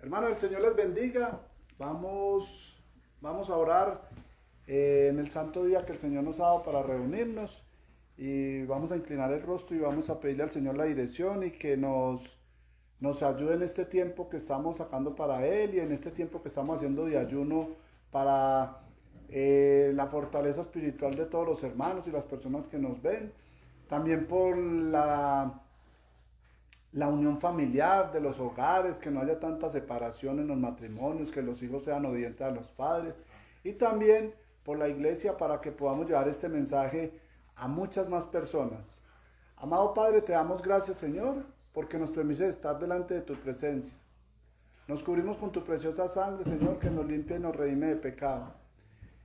Hermano, el Señor les bendiga. Vamos a orar en el santo día que el Señor nos ha dado para reunirnos y vamos a inclinar el rostro y vamos a pedirle al Señor la dirección y que nos ayude en este tiempo que estamos sacando para Él y en este tiempo que estamos haciendo de ayuno para la fortaleza espiritual de todos los hermanos y las personas que nos ven. También por la unión familiar de los hogares, que no haya tanta separación en los matrimonios, que los hijos sean obedientes a los padres. Y también por la iglesia para que podamos llevar este mensaje a muchas más personas. Amado Padre, te damos gracias, Señor, porque nos permites estar delante de tu presencia. Nos cubrimos con tu preciosa sangre, Señor, que nos limpia y nos redime de pecado.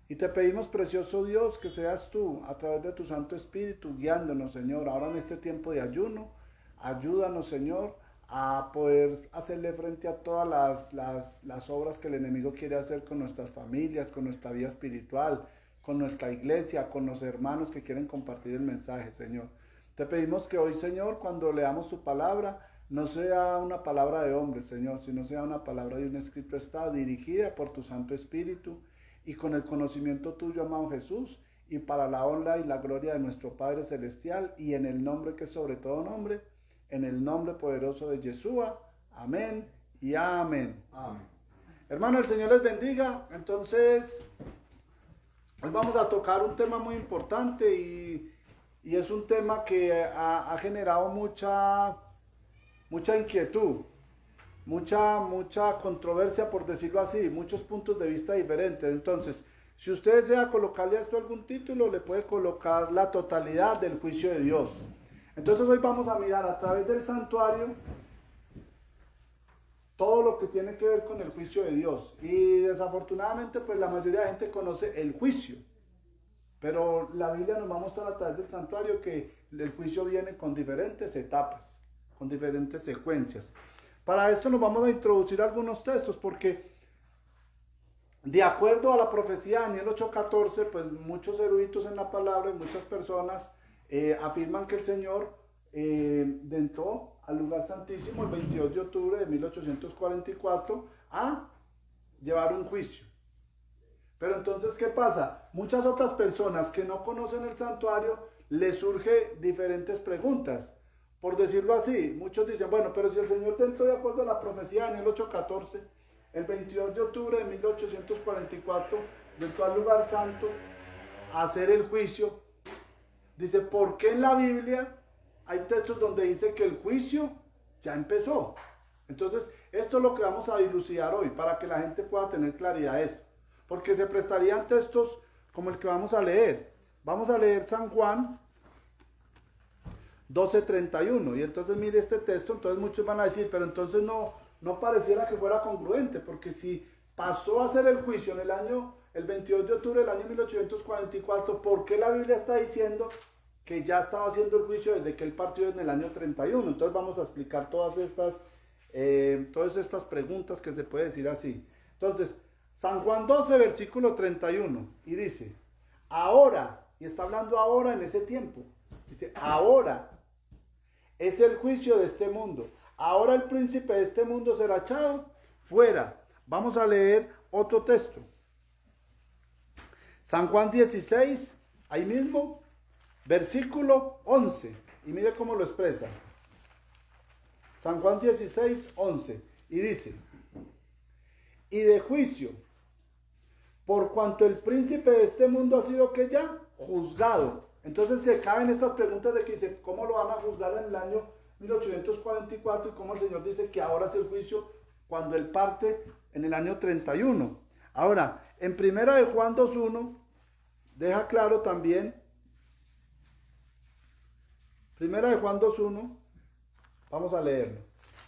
Y te pedimos, precioso Dios, que seas tú, a través de tu Santo Espíritu, guiándonos, Señor, ahora en este tiempo de ayuno. Ayúdanos, Señor, a poder hacerle frente a todas las obras que el enemigo quiere hacer con nuestras familias, con nuestra vida espiritual, con nuestra iglesia, con los hermanos que quieren compartir el mensaje, Señor. Te pedimos que hoy, Señor, cuando leamos tu palabra, no sea una palabra de hombre, Señor, sino sea una palabra de un escrito está dirigida por tu Santo Espíritu y con el conocimiento tuyo, amado Jesús, y para la honra y la gloria de nuestro Padre Celestial y en el nombre que es sobre todo nombre, en el nombre poderoso de Yeshua. Amén y amén. Amén. Hermano, el Señor les bendiga. Entonces, hoy vamos a tocar un tema muy importante y es un tema que ha generado mucha inquietud, mucha controversia, por decirlo así, muchos puntos de vista diferentes. Entonces, si usted desea colocarle a esto algún título, le puede colocar la totalidad del juicio de Dios. Entonces hoy vamos a mirar a través del santuario todo lo que tiene que ver con el juicio de Dios. Y desafortunadamente pues la mayoría de gente conoce el juicio. Pero la Biblia nos va a mostrar a través del santuario que el juicio viene con diferentes etapas, con diferentes secuencias. Para esto nos vamos a introducir algunos textos porque de acuerdo a la profecía de Daniel 8:14, pues muchos eruditos en la palabra y muchas personas afirman que el Señor entró al lugar santísimo el 22 de octubre de 1844 a llevar un juicio. Pero entonces, ¿qué pasa? Muchas otras personas que no conocen el santuario les surge diferentes preguntas. Por decirlo así, muchos dicen, bueno, pero si el Señor entró de acuerdo a la profecía de Daniel 8:14, el 22 de octubre de 1844 entró al lugar santo a hacer el juicio. Dice, ¿por qué en la Biblia hay textos donde dice que el juicio ya empezó? Entonces, esto es lo que vamos a dilucidar hoy, para que la gente pueda tener claridad de esto. Porque se prestarían textos como el que vamos a leer. Vamos a leer San Juan 12:31. Y entonces mire este texto, entonces muchos van a decir, pero entonces no pareciera que fuera congruente, porque si pasó a hacer el juicio en el 22 de octubre del año 1844, ¿por qué la Biblia está diciendo que ya estaba haciendo el juicio desde que él partió en el año 31? Entonces vamos a explicar todas estas preguntas que se puede decir así. Entonces, San Juan 12, versículo 31, y dice, ahora, y está hablando ahora en ese tiempo, dice, ahora es el juicio de este mundo. Ahora el príncipe de este mundo será echado fuera. Vamos a leer otro texto. San Juan 16, ahí mismo, versículo 11. Y mire cómo lo expresa. San Juan 16, 11. Y dice, y de juicio, por cuanto el príncipe de este mundo ha sido que ya juzgado. Entonces se caben estas preguntas de que dice, ¿cómo lo van a juzgar en el año 1844? Y cómo el Señor dice que ahora es el juicio cuando él parte en el año 31. Ahora, en primera de Juan 2:1, deja claro también, primera de Juan 2:1, vamos a leerlo.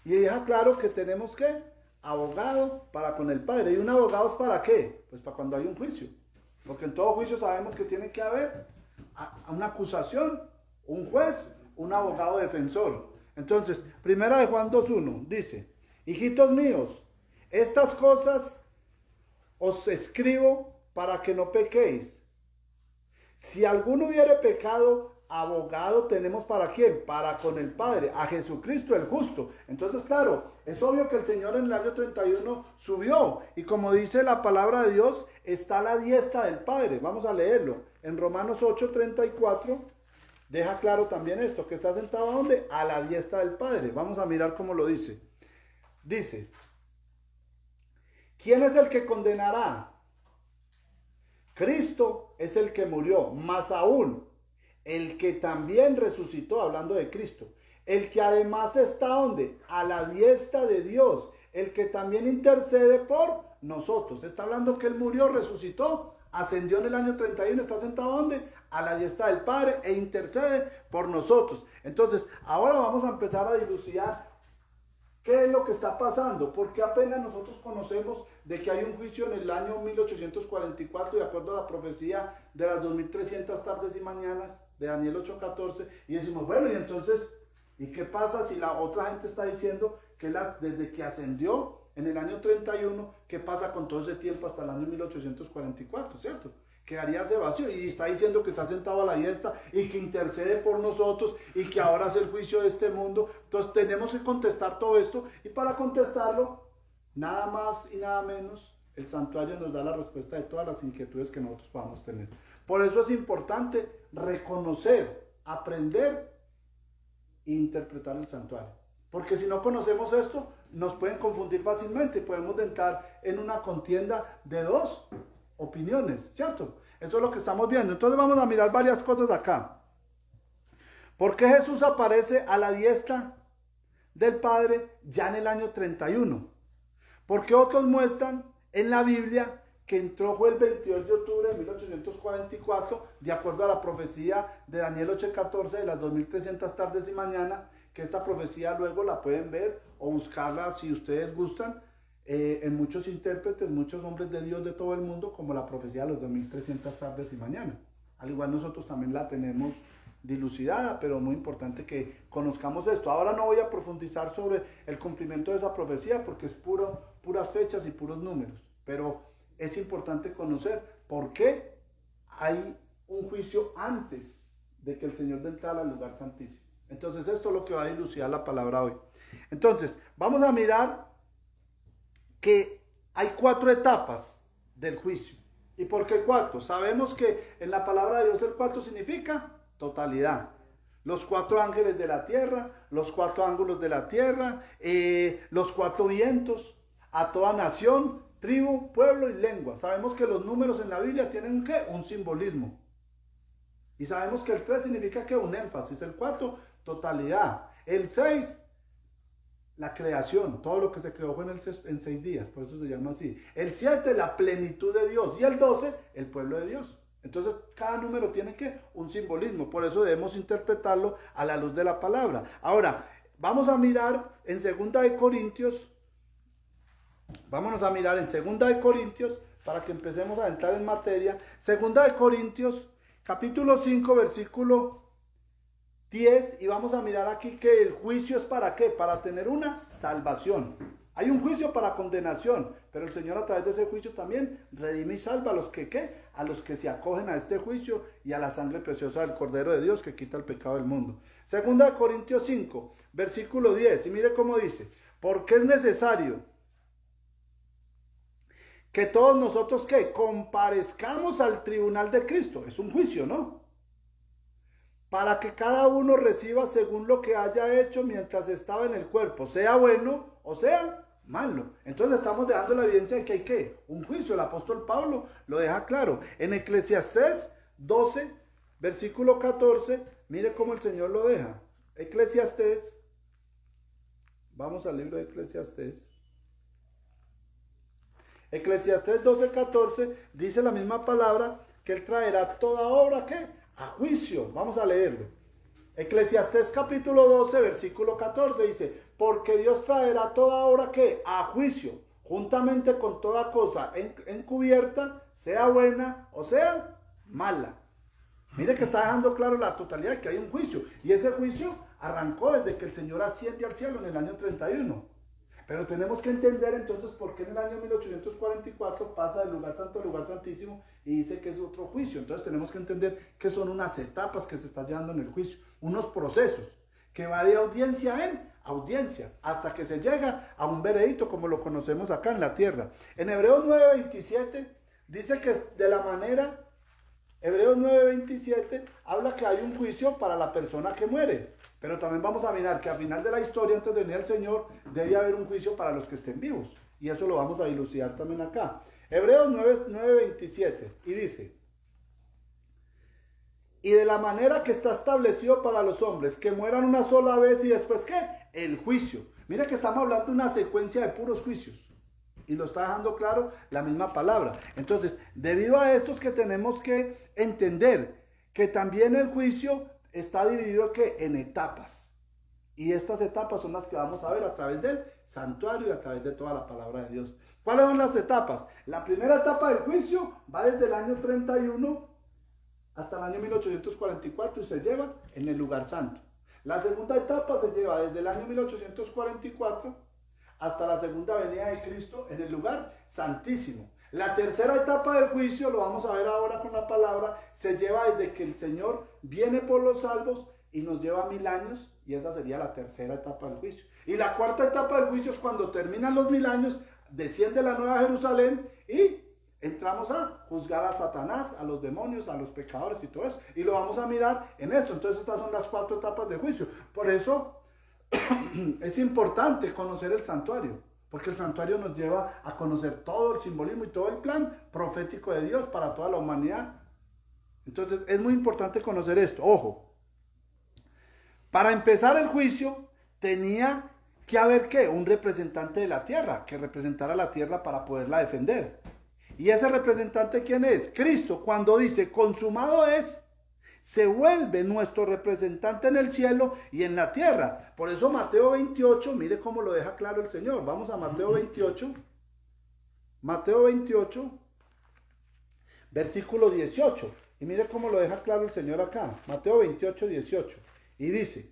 Y deja claro que tenemos que abogado para con el Padre. ¿Y un abogado es para qué? Pues para cuando hay un juicio. Porque en todo juicio sabemos que tiene que haber una acusación, un juez, un abogado defensor. Entonces, primera de Juan 2:1 dice, hijitos míos, estas cosas os escribo para que no pequéis. Si alguno hubiere pecado, abogado tenemos ¿para quién? Para con el Padre, a Jesucristo el justo. Entonces, claro, es obvio que el Señor en el año 31 subió. Y como dice la palabra de Dios, está a la diestra del Padre. Vamos a leerlo. En Romanos 8:34 deja claro también esto, que está sentado ¿a dónde? A la diestra del Padre. Vamos a mirar cómo lo dice. Dice, ¿quién es el que condenará? Cristo es el que murió, más aún, el que también resucitó, hablando de Cristo, el que además está ¿dónde? A la diestra de Dios, el que también intercede por nosotros. Está hablando que Él murió, resucitó, ascendió en el año 31, está sentado ¿dónde? A la diestra del Padre e intercede por nosotros. Entonces, ahora vamos a empezar a dilucidar qué es lo que está pasando, porque apenas nosotros conocemos de que hay un juicio en el año 1844, de acuerdo a la profecía de las 2300 tardes y mañanas de Daniel 8:14, y decimos, bueno, y entonces, ¿y qué pasa si la otra gente está diciendo que desde que ascendió en el año 31, qué pasa con todo ese tiempo hasta el año 1844, ¿cierto? Quedaría ese vacío, y está diciendo que está sentado a la diestra y que intercede por nosotros y que ahora hace el juicio de este mundo. Entonces tenemos que contestar todo esto, y para contestarlo, nada más y nada menos, el santuario nos da la respuesta de todas las inquietudes que nosotros podamos tener. Por eso es importante reconocer, aprender e interpretar el santuario. Porque si no conocemos esto, nos pueden confundir fácilmente y podemos entrar en una contienda de dos opiniones, ¿cierto? Eso es lo que estamos viendo. Entonces vamos a mirar varias cosas acá. ¿Por qué Jesús aparece a la diestra del Padre ya en el año 31? Porque otros muestran en la Biblia que entró fue el 22 de octubre de 1844, de acuerdo a la profecía de Daniel 8:14 de las 2300 tardes y mañana, que esta profecía luego la pueden ver o buscarla si ustedes gustan, en muchos intérpretes, muchos hombres de Dios de todo el mundo, como la profecía de los 2300 tardes y mañana. Al igual nosotros también la tenemos dilucidada, pero muy importante que conozcamos esto. Ahora no voy a profundizar sobre el cumplimiento de esa profecía porque es puras fechas y puros números, pero es importante conocer por qué hay un juicio antes de que el Señor entrara al lugar santísimo. Entonces esto es lo que va a dilucidar la palabra hoy. Entonces vamos a mirar que hay 4 etapas del juicio. ¿Y por qué 4? Sabemos que en la palabra de Dios el 4 significa totalidad. Los 4 ángeles de la tierra, los 4 ángulos de la tierra, los 4 vientos, a toda nación, tribu, pueblo y lengua. Sabemos que los números en la Biblia tienen ¿qué? Un simbolismo. Y sabemos que el 3 significa que un énfasis, el 4, totalidad. El 6, la creación, todo lo que se creó fue en 6 días, por eso se llama así. El 7, la plenitud de Dios. Y el 12, el pueblo de Dios. Entonces, cada número tiene ¿qué? Un simbolismo, por eso debemos interpretarlo a la luz de la palabra. Ahora, vamos a mirar en 2 de Corintios, vámonos a mirar en 2 de Corintios, para que empecemos a entrar en materia. 2 de Corintios, capítulo 5, versículo 10, y vamos a mirar aquí que el juicio es ¿para qué? Para tener una salvación. Hay un juicio para condenación, pero el Señor a través de ese juicio también redime y salva a los que ¿qué? A los que se acogen a este juicio y a la sangre preciosa del Cordero de Dios que quita el pecado del mundo. 2 de Corintios 5, versículo 10, y mire cómo dice: porque es necesario que todos nosotros ¿qué? Comparezcamos al tribunal de Cristo. Es un juicio, ¿no? Para que cada uno reciba según lo que haya hecho mientras estaba en el cuerpo, sea bueno o sea malo. Entonces le estamos dejando la evidencia de que hay ¿qué? Un juicio. El apóstol Pablo lo deja claro. En Eclesiastés 12, versículo 14, mire cómo el Señor lo deja. Eclesiastés, vamos al libro de Eclesiastés. Eclesiastés 12:14 dice la misma palabra, que Él traerá toda obra ¿qué? A juicio. Vamos a leerlo. Eclesiastés capítulo 12, versículo 14 dice: porque Dios traerá toda obra ¿qué? A juicio, juntamente con toda cosa encubierta, sea buena o sea mala. Mire que está dejando claro la totalidad de que hay un juicio. Y ese juicio arrancó desde que el Señor asciende al cielo en el año 31. Pero tenemos que entender entonces por qué en el año 1844 pasa del lugar santo al lugar santísimo y dice que es otro juicio. Entonces tenemos que entender que son unas etapas que se está llevando en el juicio, unos procesos que va de audiencia en audiencia hasta que se llega a un veredicto como lo conocemos acá en la tierra. En Hebreos 9:27 dice que de la manera, Hebreos 9:27 habla que hay un juicio para la persona que muere. Pero también vamos a mirar que al final de la historia, antes de venir el Señor, debe haber un juicio para los que estén vivos. Y eso lo vamos a dilucidar también acá. Hebreos 9:27 y dice: y de la manera que está establecido para los hombres, que mueran una sola vez y después, ¿qué? El juicio. Mira que estamos hablando de una secuencia de puros juicios. Y lo está dejando claro la misma palabra. Entonces, debido a esto es que tenemos que entender que también el juicio está dividido ¿qué? En etapas. Y estas etapas son las que vamos a ver a través del santuario y a través de toda la palabra de Dios. ¿Cuáles son las etapas? La primera etapa del juicio va desde el año 31 hasta el año 1844 y se lleva en el lugar santo. La segunda etapa se lleva desde el año 1844 hasta la segunda venida de Cristo en el lugar santísimo. La tercera etapa del juicio, lo vamos a ver ahora con la palabra, se lleva desde que el Señor viene por los salvos y nos lleva 1000 años, y esa sería la tercera etapa del juicio. Y la cuarta etapa del juicio es cuando terminan los 1000 años, desciende la Nueva Jerusalén y entramos a juzgar a Satanás, a los demonios, a los pecadores y todo eso. Y lo vamos a mirar en esto. Entonces estas son las 4 etapas del juicio. Por eso es importante conocer el santuario, porque el santuario nos lleva a conocer todo el simbolismo y todo el plan profético de Dios para toda la humanidad. Entonces es muy importante conocer esto. Ojo, para empezar el juicio tenía que haber ¿qué? Un representante de la tierra, que representara la tierra para poderla defender. ¿Y ese representante quién es? Cristo, cuando dice consumado es, se vuelve nuestro representante en el cielo y en la tierra. Por eso Mateo 28, mire cómo lo deja claro el Señor. Vamos a Mateo 28. Mateo 28, versículo 18. Y mire cómo lo deja claro el Señor acá. Mateo 28, 18. Y dice,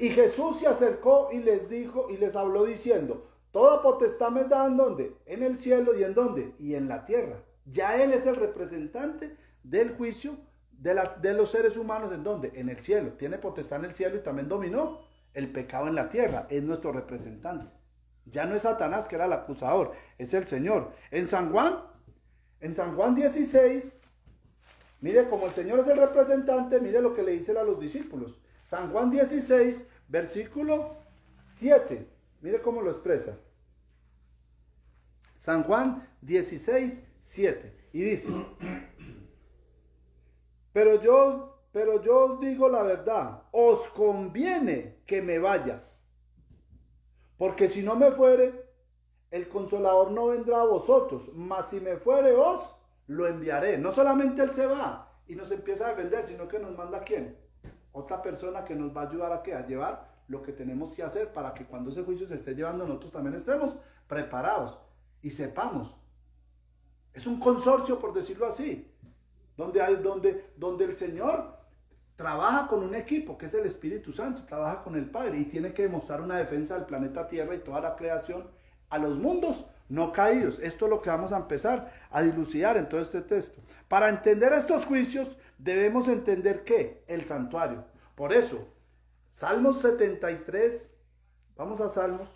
y Jesús se acercó y les dijo y les habló diciendo, toda potestad me da en ¿dónde? En el cielo y en ¿dónde? Y en la tierra. Ya Él es el representante del juicio de los seres humanos. ¿En dónde? En el cielo. Tiene potestad en el cielo y también dominó el pecado en la tierra. Es nuestro representante. Ya no es Satanás, que era el acusador. Es el Señor. En San Juan 16, mire como el Señor es el representante, mire lo que le dice a los discípulos. San Juan 16, versículo 7. Mire cómo lo expresa. San Juan 16, 7. Y dice, pero yo os digo la verdad, os conviene que me vaya, porque si no me fuere, el Consolador no vendrá a vosotros, mas si me fuere os lo enviaré. No solamente Él se va y nos empieza a defender, sino que nos manda ¿a quién? Otra persona que nos va a ayudar ¿a qué? A llevar lo que tenemos que hacer para que cuando ese juicio se esté llevando nosotros también estemos preparados y sepamos. Es un consorcio, por decirlo así, donde el Señor trabaja con un equipo que es el Espíritu Santo, trabaja con el Padre y tiene que demostrar una defensa del planeta Tierra y toda la creación a los mundos no caídos. Esto es lo que vamos a empezar a dilucidar en todo este texto. Para entender estos juicios debemos entender ¿qué? El santuario. Por eso, Salmos 73, vamos a Salmos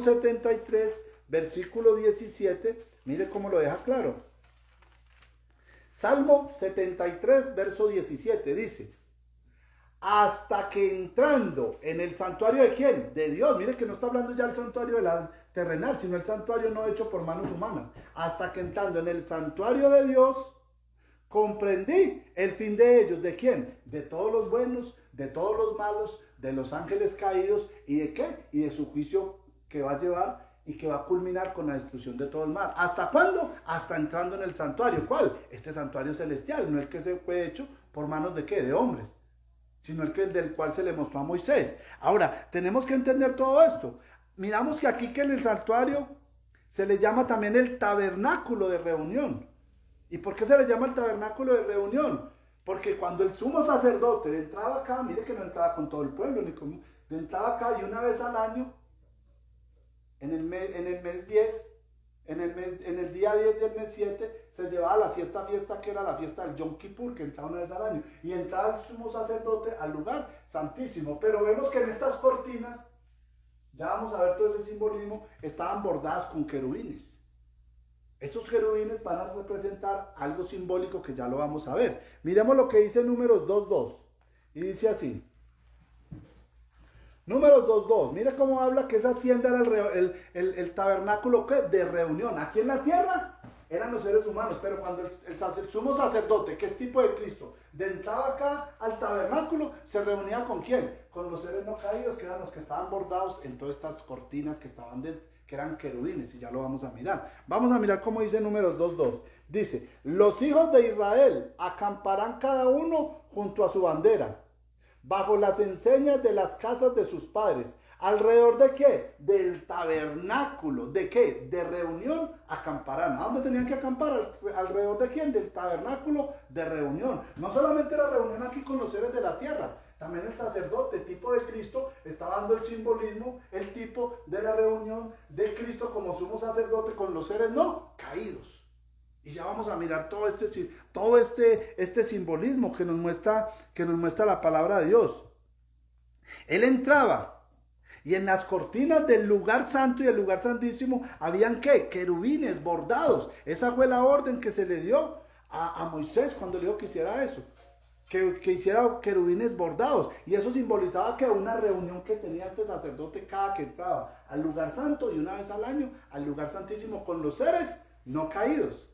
73, versículo 17, mire cómo lo deja claro. Salmo 73, verso 17, dice, hasta que entrando en el santuario de ¿quién? De Dios. Mire que no está hablando ya del santuario de la terrenal, sino el santuario no hecho por manos humanas. Hasta que entrando en el santuario de Dios, comprendí el fin de ellos. ¿De quién? De todos los buenos, de todos los malos, de los ángeles caídos. ¿Y de qué? Y de su juicio que va a llevar y que va a culminar con la destrucción de todo el mal. ¿Hasta cuándo? Hasta entrando en el santuario. ¿Cuál? Este santuario celestial, no el que se fue hecho por manos de ¿qué? De hombres, sino el que del cual se le mostró a Moisés. Ahora, tenemos que entender todo esto. Miramos que aquí que en el santuario se le llama también el tabernáculo de reunión. ¿Y por qué se le llama el tabernáculo de reunión? Porque cuando el sumo sacerdote entraba acá, mire que no entraba con todo el pueblo, entraba acá y una vez al año, en el mes 10, en el día 10 del mes 7, se llevaba la fiesta que era la fiesta del Yom Kippur, que entraba una vez al año. Y entraba el sumo sacerdote al lugar santísimo. Pero vemos que en estas cortinas, ya vamos a ver todo ese simbolismo, estaban bordadas con querubines. Estos querubines van a representar algo simbólico que ya lo vamos a ver. Miremos lo que dice Números 2.2. Y dice así. Números 2.2. Mire cómo habla que esa tienda era el tabernáculo de reunión. Aquí en la tierra eran los seres humanos, pero cuando el sumo sacerdote, que es tipo de Cristo, entraba acá al tabernáculo, se reunía ¿con quién? Con los seres no caídos, que eran los que estaban bordados en todas estas cortinas que estaban dentro, que eran querubines, y ya lo vamos a mirar. Vamos a mirar cómo dice Números 2.2. Dice, los hijos de Israel acamparán cada uno junto a su bandera, bajo las enseñas de las casas de sus padres. ¿Alrededor de qué? Del tabernáculo. ¿De qué? De reunión acamparán. ¿A dónde tenían que acampar? ¿Alrededor de quién? Del tabernáculo de reunión. No solamente la reunión aquí con los seres de la tierra, también el sacerdote, tipo de Cristo, está dando el simbolismo, el tipo de la reunión de Cristo como sumo sacerdote con los seres no caídos. Y ya vamos a mirar todo este simbolismo que nos muestra la palabra de Dios. Él entraba y en las cortinas del lugar santo y el lugar santísimo habían ¿qué? Querubines bordados. Esa fue la orden que se le dio a Moisés cuando le dijo que hiciera eso. Que hiciera querubines bordados. Y eso simbolizaba que una reunión que tenía este sacerdote cada que entraba al lugar santo y una vez al año al lugar santísimo con los seres no caídos.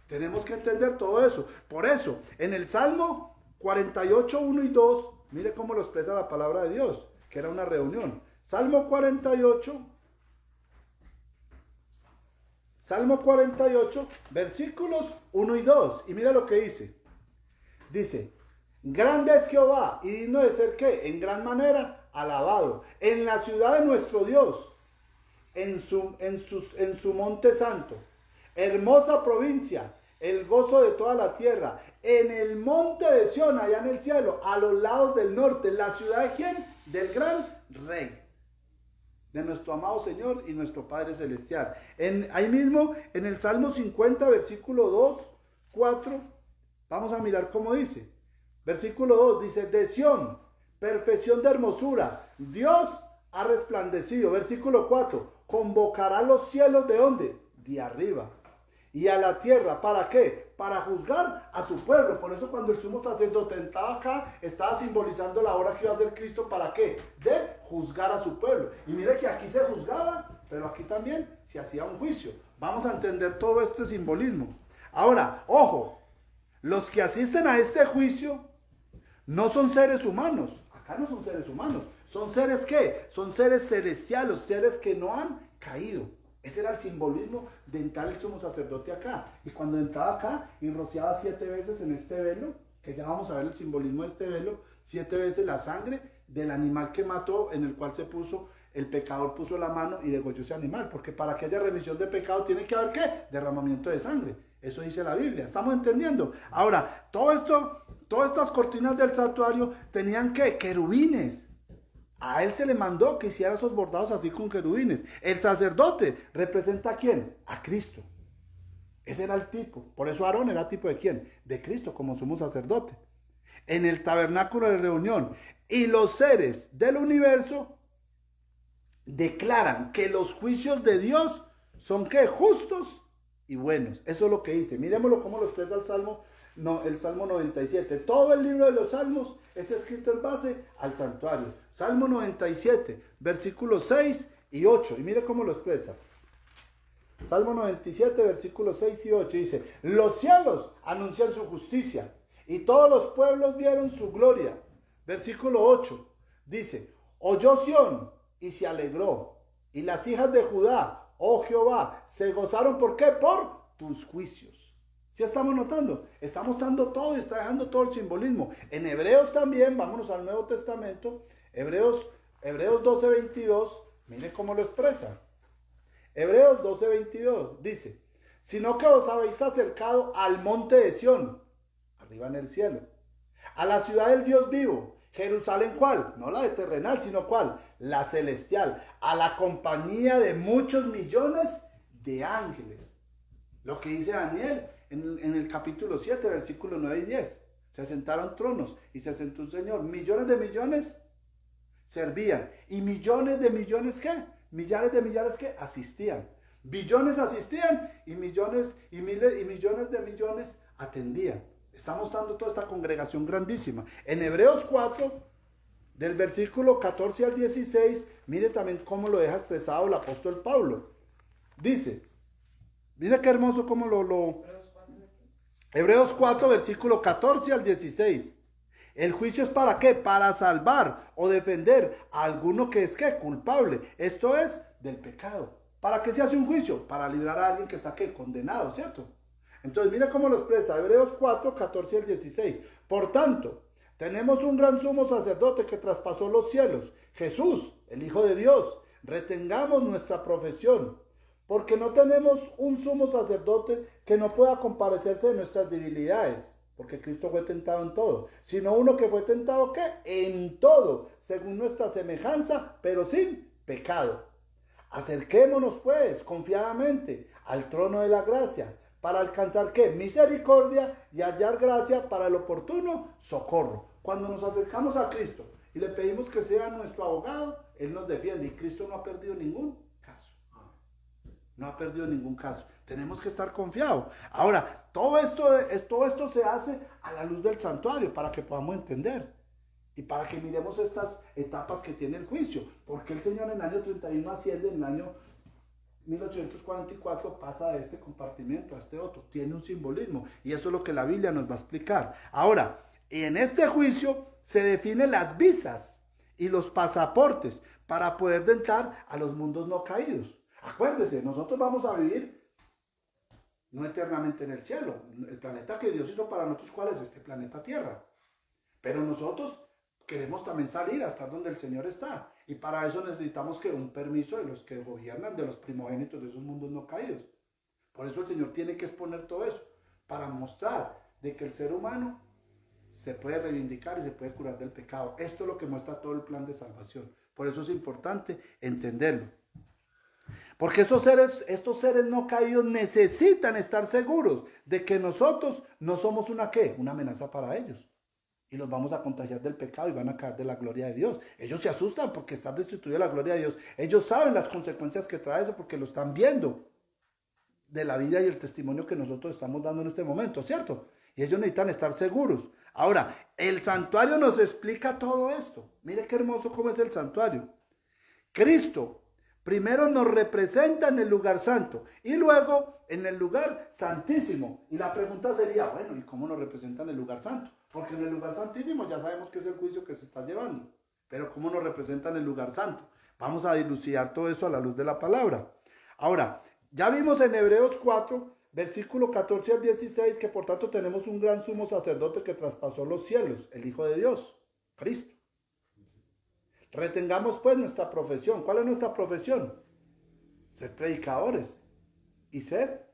Tenemos que entender todo eso. Por eso, en el Salmo 48, 1 y 2, mire cómo lo expresa la palabra de Dios, que era una reunión. Salmo 48, versículos 1 y 2. Y mira lo que dice. Dice, grande es Jehová y digno de ser ¿qué? En gran manera alabado. En la ciudad de nuestro Dios, en su monte santo. Hermosa provincia, el gozo de toda la tierra, en el monte de Sión, allá en el cielo, a los lados del norte, la ciudad de ¿quién? Del gran rey, de nuestro amado Señor y nuestro Padre Celestial. Ahí mismo, en el Salmo 50, versículo 2, 4, vamos a mirar cómo dice. Versículo 2 dice, de Sión, perfección de hermosura, Dios ha resplandecido. Versículo 4, convocará los cielos ¿de dónde? De arriba. Y a la tierra, ¿para qué? Para juzgar a su pueblo. Por eso cuando el sumo sacerdote entraba acá, estaba simbolizando la hora que iba a hacer Cristo. ¿Para qué? De juzgar a su pueblo. Y mire que aquí se juzgaba, pero aquí también se hacía un juicio. Vamos a entender todo este simbolismo. Ahora, ojo, los que asisten a este juicio no son seres humanos. Acá no son seres humanos. ¿Son seres qué? Son seres celestiales, seres que no han caído. Ese era el simbolismo de entrar el sumo sacerdote acá. Y cuando entraba acá y rociaba 7 veces en este velo, que ya vamos a ver el simbolismo de este velo, 7 veces la sangre del animal que mató, en el cual el pecador puso la mano y degolló ese animal. Porque para que haya remisión de pecado tiene que haber ¿qué? Derramamiento de sangre. Eso dice la Biblia. ¿Estamos entendiendo? Ahora, todas estas cortinas del santuario tenían ¿qué? Querubines. A él se le mandó que hiciera esos bordados así con querubines. El sacerdote representa ¿a quién? A Cristo. Ese era el tipo. Por eso Aarón era tipo de ¿quién? De Cristo como sumo sacerdote. En el tabernáculo de reunión. Y los seres del universo declaran que los juicios de Dios son ¿qué? Justos y buenos. Eso es lo que dice. Miremoslo cómo lo expresa el Salmo 97. Todo el libro de los Salmos es escrito en base al santuario. Salmo 97, versículos 6 y 8. Y mire cómo lo expresa. Salmo 97, versículos 6 y 8. Dice, los cielos anuncian su justicia y todos los pueblos vieron su gloria. Versículo 8. Dice, oyó Sión y se alegró. Y las hijas de Judá, oh Jehová, se gozaron. ¿Por qué? Por tus juicios. ¿Sí estamos notando? Estamos dando todo y está dejando todo el simbolismo. En Hebreos también, vámonos al Nuevo Testamento, Hebreos 12, 22, mire cómo lo expresa. Hebreos 12, 22 dice, sino que os habéis acercado al monte de Sión, arriba en el cielo, a la ciudad del Dios vivo, ¿Jerusalén cuál? No la de terrenal, sino cuál, la celestial, a la compañía de muchos millones de ángeles. Lo que dice Daniel en el capítulo 7, versículos 9 y 10. Se sentaron tronos y se sentó un Señor. Millones de millones servían. ¿Y millones de millones qué? Millares de millares que asistían. Billones asistían y millones y miles y millones de millones atendían. Está mostrando toda esta congregación grandísima. En Hebreos 4, del versículo 14 al 16, mire también cómo lo deja expresado el apóstol Pablo. Dice, mire qué hermoso cómo Hebreos 4, versículo 14 al 16. El juicio es ¿para qué? Para salvar o defender a alguno que es ¿qué? Culpable. Esto es del pecado. ¿Para qué se hace un juicio? Para librar a alguien que está ¿qué? Condenado, ¿cierto? Entonces mira cómo lo expresa Hebreos 4, 14 al 16. Por tanto, tenemos un gran sumo sacerdote que traspasó los cielos, Jesús, el Hijo de Dios. Retengamos nuestra profesión, porque no tenemos un sumo sacerdote que no pueda compadecerse de nuestras debilidades, porque Cristo fue tentado en todo, sino uno que fue tentado ¿qué? En todo, según nuestra semejanza, pero sin pecado. Acerquémonos pues confiadamente al trono de la gracia, para alcanzar ¿qué? Misericordia y hallar gracia para el oportuno socorro. Cuando nos acercamos a Cristo y le pedimos que sea nuestro abogado, Él nos defiende y Cristo no ha perdido ningún caso. No ha perdido ningún caso. Tenemos que estar confiados. Ahora, todo esto se hace a la luz del santuario para que podamos entender y para que miremos estas etapas que tiene el juicio. Porque el Señor en el año 31 asciende, en el año 1844 pasa de este compartimiento a este otro. Tiene un simbolismo y eso es lo que la Biblia nos va a explicar. Ahora, en este juicio se definen las visas y los pasaportes para poder entrar a los mundos no caídos. Acuérdese, nosotros vamos a vivir no eternamente en el cielo. El planeta que Dios hizo para nosotros, ¿cuál es? Este planeta Tierra. Pero nosotros queremos también salir hasta donde el Señor está. Y para eso necesitamos que un permiso de los que gobiernan, de los primogénitos de esos mundos no caídos. Por eso el Señor tiene que exponer todo eso, para mostrar de que el ser humano se puede reivindicar y se puede curar del pecado. Esto es lo que muestra todo el plan de salvación. Por eso es importante entenderlo. Porque estos seres no caídos necesitan estar seguros de que nosotros no somos una ¿qué? Una amenaza para ellos. Y los vamos a contagiar del pecado y van a caer de la gloria de Dios. Ellos se asustan porque están destituidos de la gloria de Dios. Ellos saben las consecuencias que trae eso porque lo están viendo de la vida y el testimonio que nosotros estamos dando en este momento, ¿cierto? Y ellos necesitan estar seguros. Ahora, el santuario nos explica todo esto. Mire qué hermoso cómo es el santuario. Cristo primero nos representa en el lugar santo y luego en el lugar santísimo. Y la pregunta sería, bueno, ¿y cómo nos representa en el lugar santo? Porque en el lugar santísimo ya sabemos que es el juicio que se está llevando. Pero ¿cómo nos representa en el lugar santo? Vamos a dilucidar todo eso a la luz de la palabra. Ahora, ya vimos en Hebreos 4, versículo 14 al 16, que por tanto tenemos un gran sumo sacerdote que traspasó los cielos, el Hijo de Dios, Cristo. Retengamos pues nuestra profesión. ¿Cuál es nuestra profesión? Ser predicadores y ser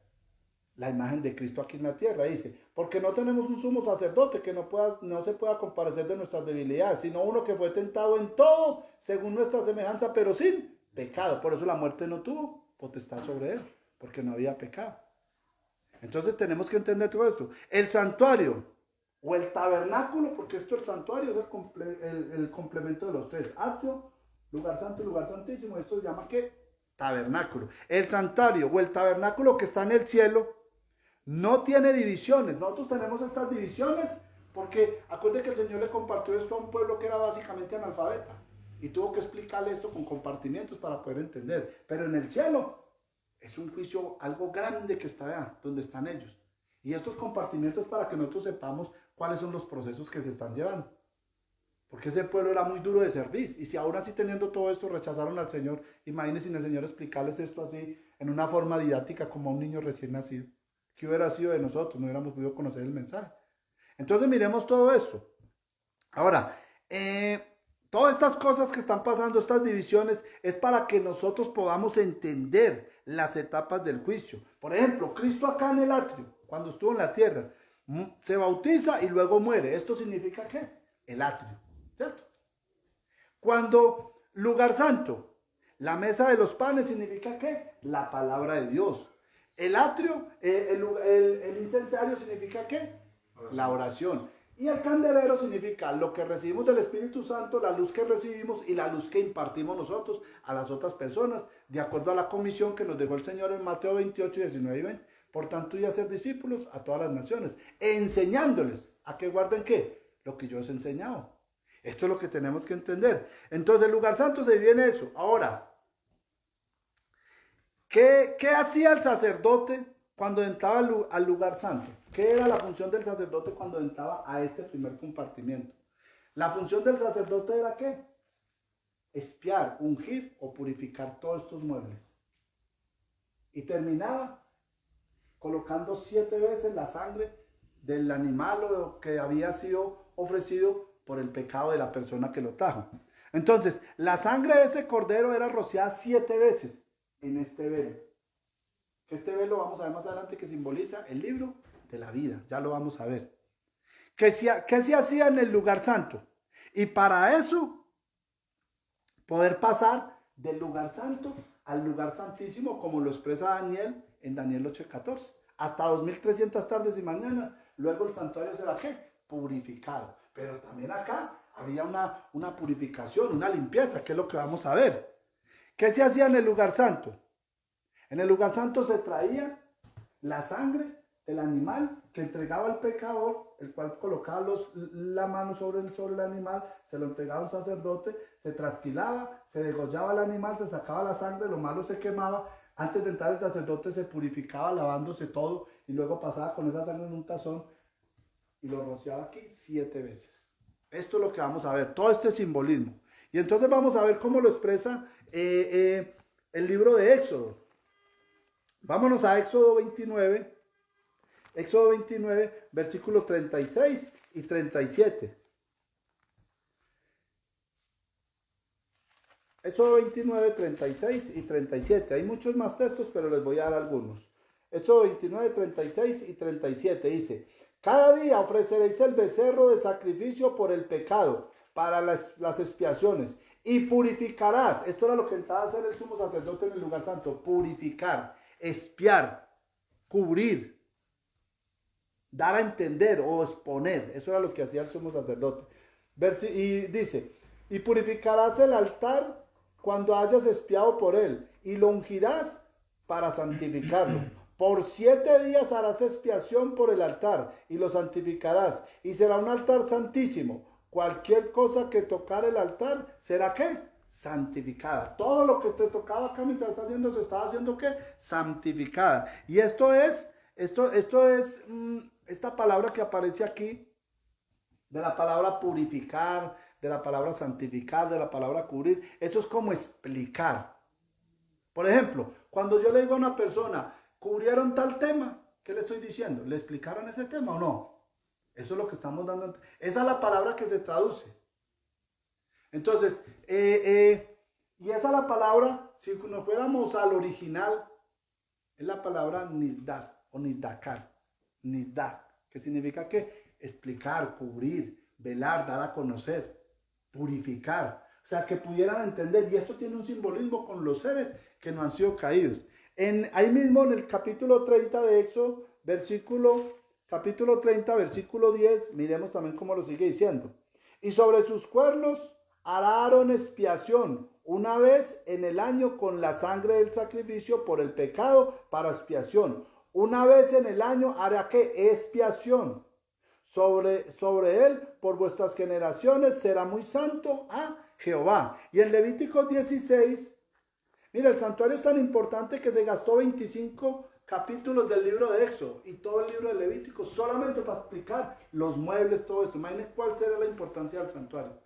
la imagen de Cristo aquí en la tierra. Dice, porque no tenemos un sumo sacerdote que no se pueda compadecer de nuestras debilidades, sino uno que fue tentado en todo según nuestra semejanza, pero sin pecado. Por eso la muerte no tuvo potestad sobre él, porque no había pecado. Entonces tenemos que entender todo eso. El santuario o el tabernáculo, porque esto el santuario es el complemento de los tres: atrio, lugar santo y lugar santísimo. Esto se llama ¿qué? Tabernáculo. El santuario o el tabernáculo que está en el cielo no tiene divisiones. Nosotros tenemos estas divisiones porque acuérdense que el Señor le compartió esto a un pueblo que era básicamente analfabeta y tuvo que explicarle esto con compartimientos para poder entender. Pero en el cielo es un juicio algo grande que está allá, donde están ellos. Y estos compartimientos para que nosotros sepamos cuáles son los procesos que se están llevando. Porque ese pueblo era muy duro de servir. Y si ahora sí teniendo todo esto rechazaron al Señor, imagínense sin el Señor explicarles esto así, en una forma didáctica como a un niño recién nacido. ¿Qué hubiera sido de nosotros? No hubiéramos podido conocer el mensaje. Entonces miremos todo esto. Ahora, todas estas cosas que están pasando, estas divisiones, es para que nosotros podamos entender las etapas del juicio. Por ejemplo, Cristo acá en el atrio, cuando estuvo en la tierra, se bautiza y luego muere. ¿Esto significa qué? El atrio. ¿cierto? Cuando lugar santo, la mesa de los panes significa ¿qué? La palabra de Dios. El atrio, el incensario significa ¿qué? La oración. Y el candelero significa lo que recibimos del Espíritu Santo, la luz que recibimos y la luz que impartimos nosotros a las otras personas, de acuerdo a la comisión que nos dejó el Señor en Mateo 28, 19 y 20. Por tanto, y hacer discípulos a todas las naciones, enseñándoles a que guarden ¿qué? Lo que yo os he enseñado. Esto es lo que tenemos que entender. Entonces, el lugar santo se divide en eso. Ahora, ¿qué hacía el sacerdote cuando entraba al lugar santo? ¿Qué era la función del sacerdote cuando entraba a este primer compartimiento? La función del sacerdote era ¿qué? Expiar, ungir o purificar todos estos muebles. Y terminaba colocando 7 veces la sangre del animal o que había sido ofrecido por el pecado de la persona que lo trajo. Entonces, la sangre de ese cordero era rociada 7 veces en este velo. Este velo vamos a ver más adelante que simboliza el libro de la vida. Ya lo vamos a ver. ¿Qué se hacía en el lugar santo? Y para eso, poder pasar del lugar santo al lugar santísimo, como lo expresa Daniel en Daniel 8:14. Hasta 2300 tardes y mañanas. Luego el santuario será ¿qué? Purificado. Pero también acá había una purificación, una limpieza, que es lo que vamos a ver. ¿Qué se hacía en el lugar santo? En el lugar santo se traía la sangre del animal que entregaba al pecador, el cual colocaba la mano sobre el animal, se lo entregaba al sacerdote, se trasquilaba, se degollaba el animal, se sacaba la sangre, lo malo se quemaba. Antes de entrar el sacerdote se purificaba lavándose todo y luego pasaba con esa sangre en un tazón y lo rociaba aquí 7 veces. Esto es lo que vamos a ver, todo este simbolismo. Y entonces vamos a ver cómo lo expresa el libro de Éxodo. Vámonos a Éxodo 29, versículos 36 y 37. Éxodo 29, 36 y 37. Hay muchos más textos, pero les voy a dar algunos. Éxodo 29, 36 y 37 dice: cada día ofreceréis el becerro de sacrificio por el pecado, para las expiaciones, y purificarás. Esto era lo que entraba a hacer el sumo sacerdote en el lugar santo: purificar, expiar, cubrir, dar a entender o exponer. Eso era lo que hacía el sumo sacerdote. Y dice: y purificarás el altar cuando hayas expiado por él, y lo ungirás para santificarlo. Por 7 días harás expiación por el altar, y lo santificarás, y será un altar santísimo. Cualquier cosa que tocar el altar, ¿será qué? Santificada. Todo lo que te tocaba acá mientras estás haciendo, se estaba haciendo ¿qué? Santificada. Y esto es esta palabra que aparece aquí, de la palabra purificar, de la palabra santificar, de la palabra cubrir. Eso es como explicar. Por ejemplo, cuando yo le digo a una persona, ¿cubrieron tal tema? ¿Qué le estoy diciendo? ¿Le explicaron ese tema o no? Eso es lo que estamos dando. Esa es la palabra que se traduce. Entonces, y esa es la palabra, si nos fuéramos al original, es la palabra nisdar o nisdakar. Nisdar, que significa que explicar, cubrir, velar, dar a conocer, purificar. O sea, que pudieran entender. Y esto tiene un simbolismo con los seres que no han sido caídos. Ahí mismo en el capítulo 30 de Éxodo, capítulo 30, versículo 10, miremos también cómo lo sigue diciendo. Y sobre sus cuernos hará Aarón expiación una vez en el año con la sangre del sacrificio por el pecado para expiación. Una vez en el año hará ¿qué? Expiación. Sobre él por vuestras generaciones será muy santo a Jehová. Y en Levítico 16, mira, el santuario es tan importante que se gastó 25 capítulos del libro de Éxodo y todo el libro de Levítico solamente para explicar los muebles, todo esto. Imagínense cuál será la importancia del santuario.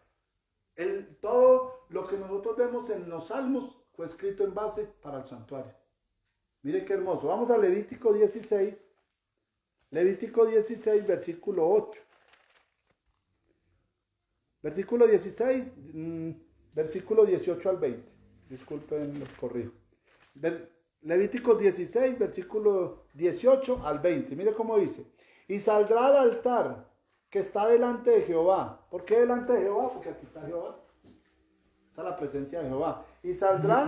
Todo lo que nosotros vemos en los salmos fue escrito en base para el santuario. Mire qué hermoso. Vamos a Levítico 16. Levítico 16, versículo 8. Versículo 16, versículo 18 al 20. Disculpen, los corrijo. Levítico 16, versículo 18 al 20. Mire cómo dice. Y saldrá al altar que está delante de Jehová. ¿Por qué delante de Jehová? Porque aquí está Jehová. Está la presencia de Jehová. Y saldrá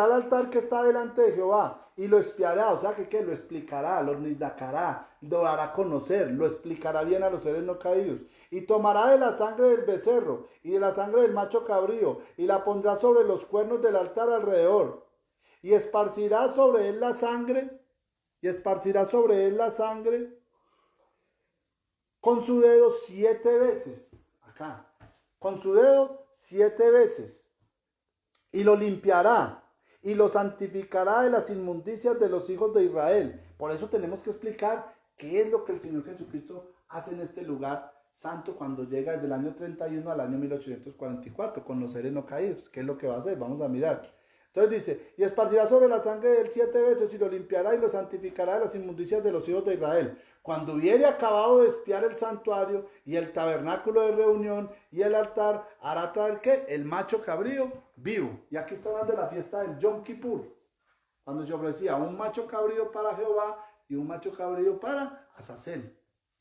al altar que está delante de Jehová y lo espiará, o sea que ¿qué? Lo explicará, lo nisdacará, lo hará a conocer, lo explicará bien a los seres no caídos. Y tomará de la sangre del becerro y de la sangre del macho cabrío y la pondrá sobre los cuernos del altar alrededor. Y esparcirá sobre él la sangre, con su dedo 7 veces. Acá, con su dedo 7 veces. Y lo limpiará y lo santificará de las inmundicias de los hijos de Israel. Por eso tenemos que explicar qué es lo que el Señor Jesucristo hace en este lugar santo cuando llega desde el año 31 al año 1844 con los seres no caídos. ¿Qué es lo que va a hacer? Vamos a mirar. Entonces dice, y esparcirá sobre la sangre de él 7 veces y lo limpiará y lo santificará de las inmundicias de los hijos de Israel. Cuando hubiere acabado de expiar el santuario y el tabernáculo de reunión y el altar, hará traer ¿qué? El macho cabrío vivo. Y aquí está hablando de la fiesta del Yom Kippur, cuando se ofrecía un macho cabrío para Jehová y un macho cabrío para Azazel.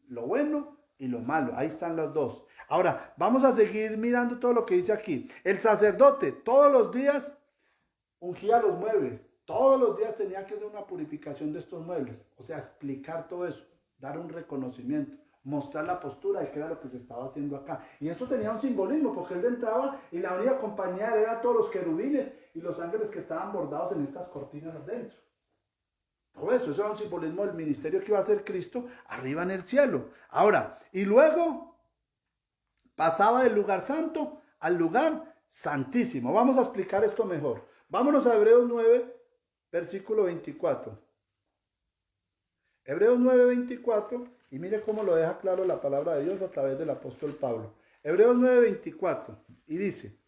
Lo bueno y lo malo, ahí están las dos. Ahora, vamos a seguir mirando todo lo que dice aquí. El sacerdote todos los días ungía los muebles. Todos los días tenía que hacer una purificación de estos muebles. O sea, explicar todo eso, dar un reconocimiento, mostrar la postura de qué era lo que se estaba haciendo acá. Y esto tenía un simbolismo, porque él entraba y la única compañía era todos los querubines y los ángeles que estaban bordados en estas cortinas adentro. Todo eso era un simbolismo del ministerio que iba a hacer Cristo arriba en el cielo. Ahora, y luego pasaba del lugar santo al lugar santísimo. Vamos a explicar esto mejor. Vámonos a Hebreos 9, versículo 24. Hebreos 9, 24, y mire cómo lo deja claro la palabra de Dios a través del apóstol Pablo. Hebreos 9, 24, y dice,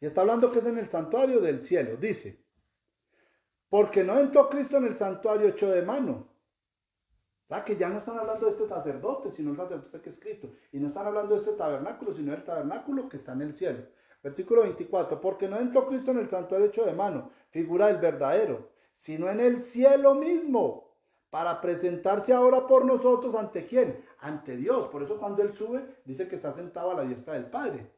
y está hablando que es en el santuario del cielo, dice, porque no entró Cristo en el santuario hecho de mano. O sea, que ya no están hablando de este sacerdote, sino el sacerdote que es Cristo. Y no están hablando de este tabernáculo, sino del tabernáculo que está en el cielo. Versículo 24, porque no entró Cristo en el santuario hecho de mano, figura del verdadero, sino en el cielo mismo, para presentarse ahora por nosotros ante ¿quién? Ante Dios. Por eso cuando Él sube, dice que está sentado a la diestra del Padre.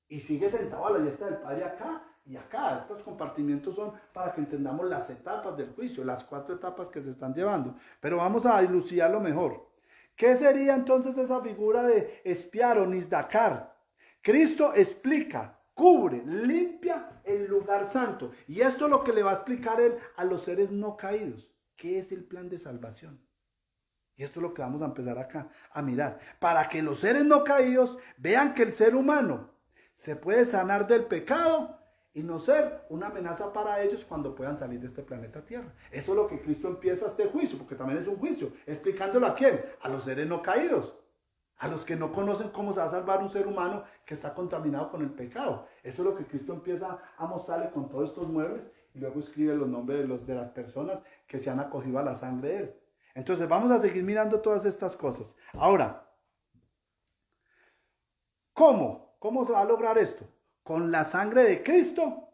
Y sigue sentado a la diestra del Padre acá y acá. Estos compartimientos son para que entendamos las etapas del juicio, las 4 etapas que se están llevando. Pero vamos a dilucidarlo mejor. ¿Qué sería entonces esa figura de espiar o nisdacar? Cristo explica, cubre, limpia el lugar santo. Y esto es lo que le va a explicar Él a los seres no caídos. ¿Qué es el plan de salvación? Y esto es lo que vamos a empezar acá a mirar. Para que los seres no caídos vean que el ser humano se puede sanar del pecado y no ser una amenaza para ellos cuando puedan salir de este planeta Tierra. Eso es lo que Cristo empieza este juicio, porque también es un juicio. ¿Explicándolo a quién? A los seres no caídos. A los que no conocen cómo se va a salvar un ser humano que está contaminado con el pecado. Eso es lo que Cristo empieza a mostrarle con todos estos muebles y luego escribe los nombres de las personas que se han acogido a la sangre de Él. Entonces vamos a seguir mirando todas estas cosas. Ahora, ¿cómo? ¿Cómo se va a lograr esto? Con la sangre de Cristo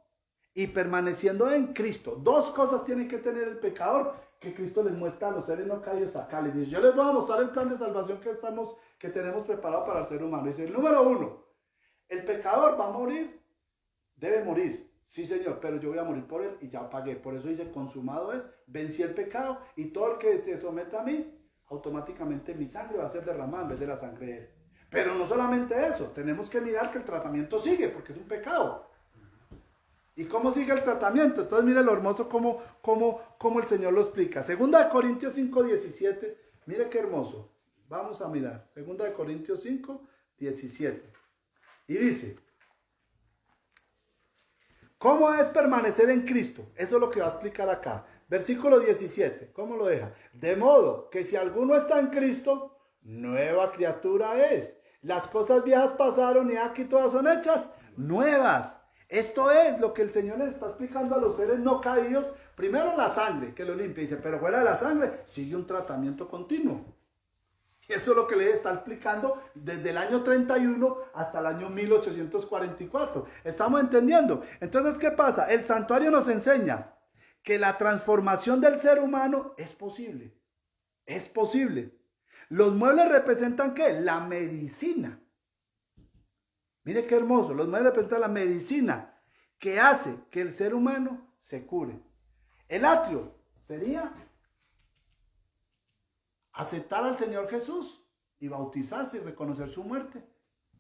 y permaneciendo en Cristo. 2 cosas tiene que tener el pecador que Cristo les muestra a los seres no caídos acá. Les dice, yo les voy a mostrar el plan de salvación que tenemos preparado para el ser humano. Dice, el número 1, el pecador va a morir, debe morir. Sí, Señor, pero yo voy a morir por él y ya pagué. Por eso dice, consumado es, vencí el pecado y todo el que se someta a mí, automáticamente mi sangre va a ser derramada en vez de la sangre de él. Pero no solamente eso, tenemos que mirar que el tratamiento sigue, porque es un pecado. ¿Y cómo sigue el tratamiento? Entonces mire lo hermoso cómo el Señor lo explica. 2 Corintios 5, 17, mire qué hermoso. Vamos a mirar, 2 Corintios 5, 17. Y dice, ¿cómo es permanecer en Cristo? Eso es lo que va a explicar acá. Versículo 17, ¿cómo lo deja? De modo que si alguno está en Cristo, nueva criatura es. Las cosas viejas pasaron y aquí todas son hechas nuevas. Esto es lo que el Señor les está explicando a los seres no caídos. Primero la sangre, que lo limpia. Dice, pero fuera de la sangre sigue un tratamiento continuo. Y eso es lo que les está explicando desde el año 31 hasta el año 1844. ¿Estamos entendiendo? Entonces, ¿qué pasa? El santuario nos enseña que la transformación del ser humano es posible. Es posible. Los muebles representan ¿qué? La medicina. Mire qué hermoso. Los muebles representan la medicina que hace que el ser humano se cure. El atrio sería aceptar al Señor Jesús y bautizarse y reconocer su muerte.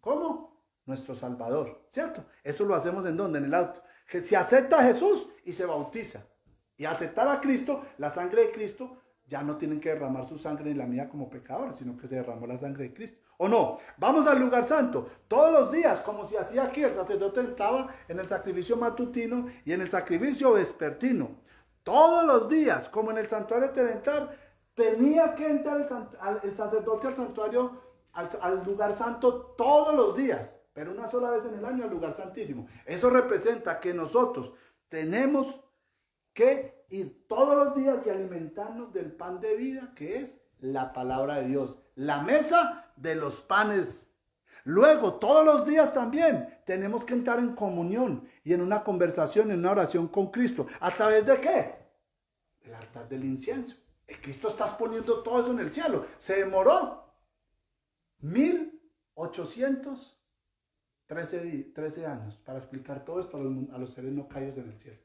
¿Cómo? Nuestro Salvador, ¿cierto? Eso lo hacemos ¿en dónde? En el atrio. Que se acepta a Jesús y se bautiza. Y aceptar a Cristo, la sangre de Cristo, ya no tienen que derramar su sangre ni la mía como pecadores, sino que se derramó la sangre de Cristo. ¿O no? Vamos al lugar santo. Todos los días, como se hacía aquí, el sacerdote estaba en el sacrificio matutino y en el sacrificio vespertino. Todos los días, como en el santuario tenental, tenía que entrar el sacerdote al santuario, al lugar santo todos los días, pero una sola vez en el año al lugar santísimo. Eso representa que nosotros tenemos que ir todos los días y alimentarnos del pan de vida, que es la palabra de Dios, la mesa de los panes. Luego, todos los días también tenemos que entrar en comunión y en una conversación, en una oración con Cristo. ¿A través de qué? El altar del incienso. El Cristo está poniendo todo eso en el cielo. Se demoró 1813 años para explicar todo esto a los seres no caídos en el cielo.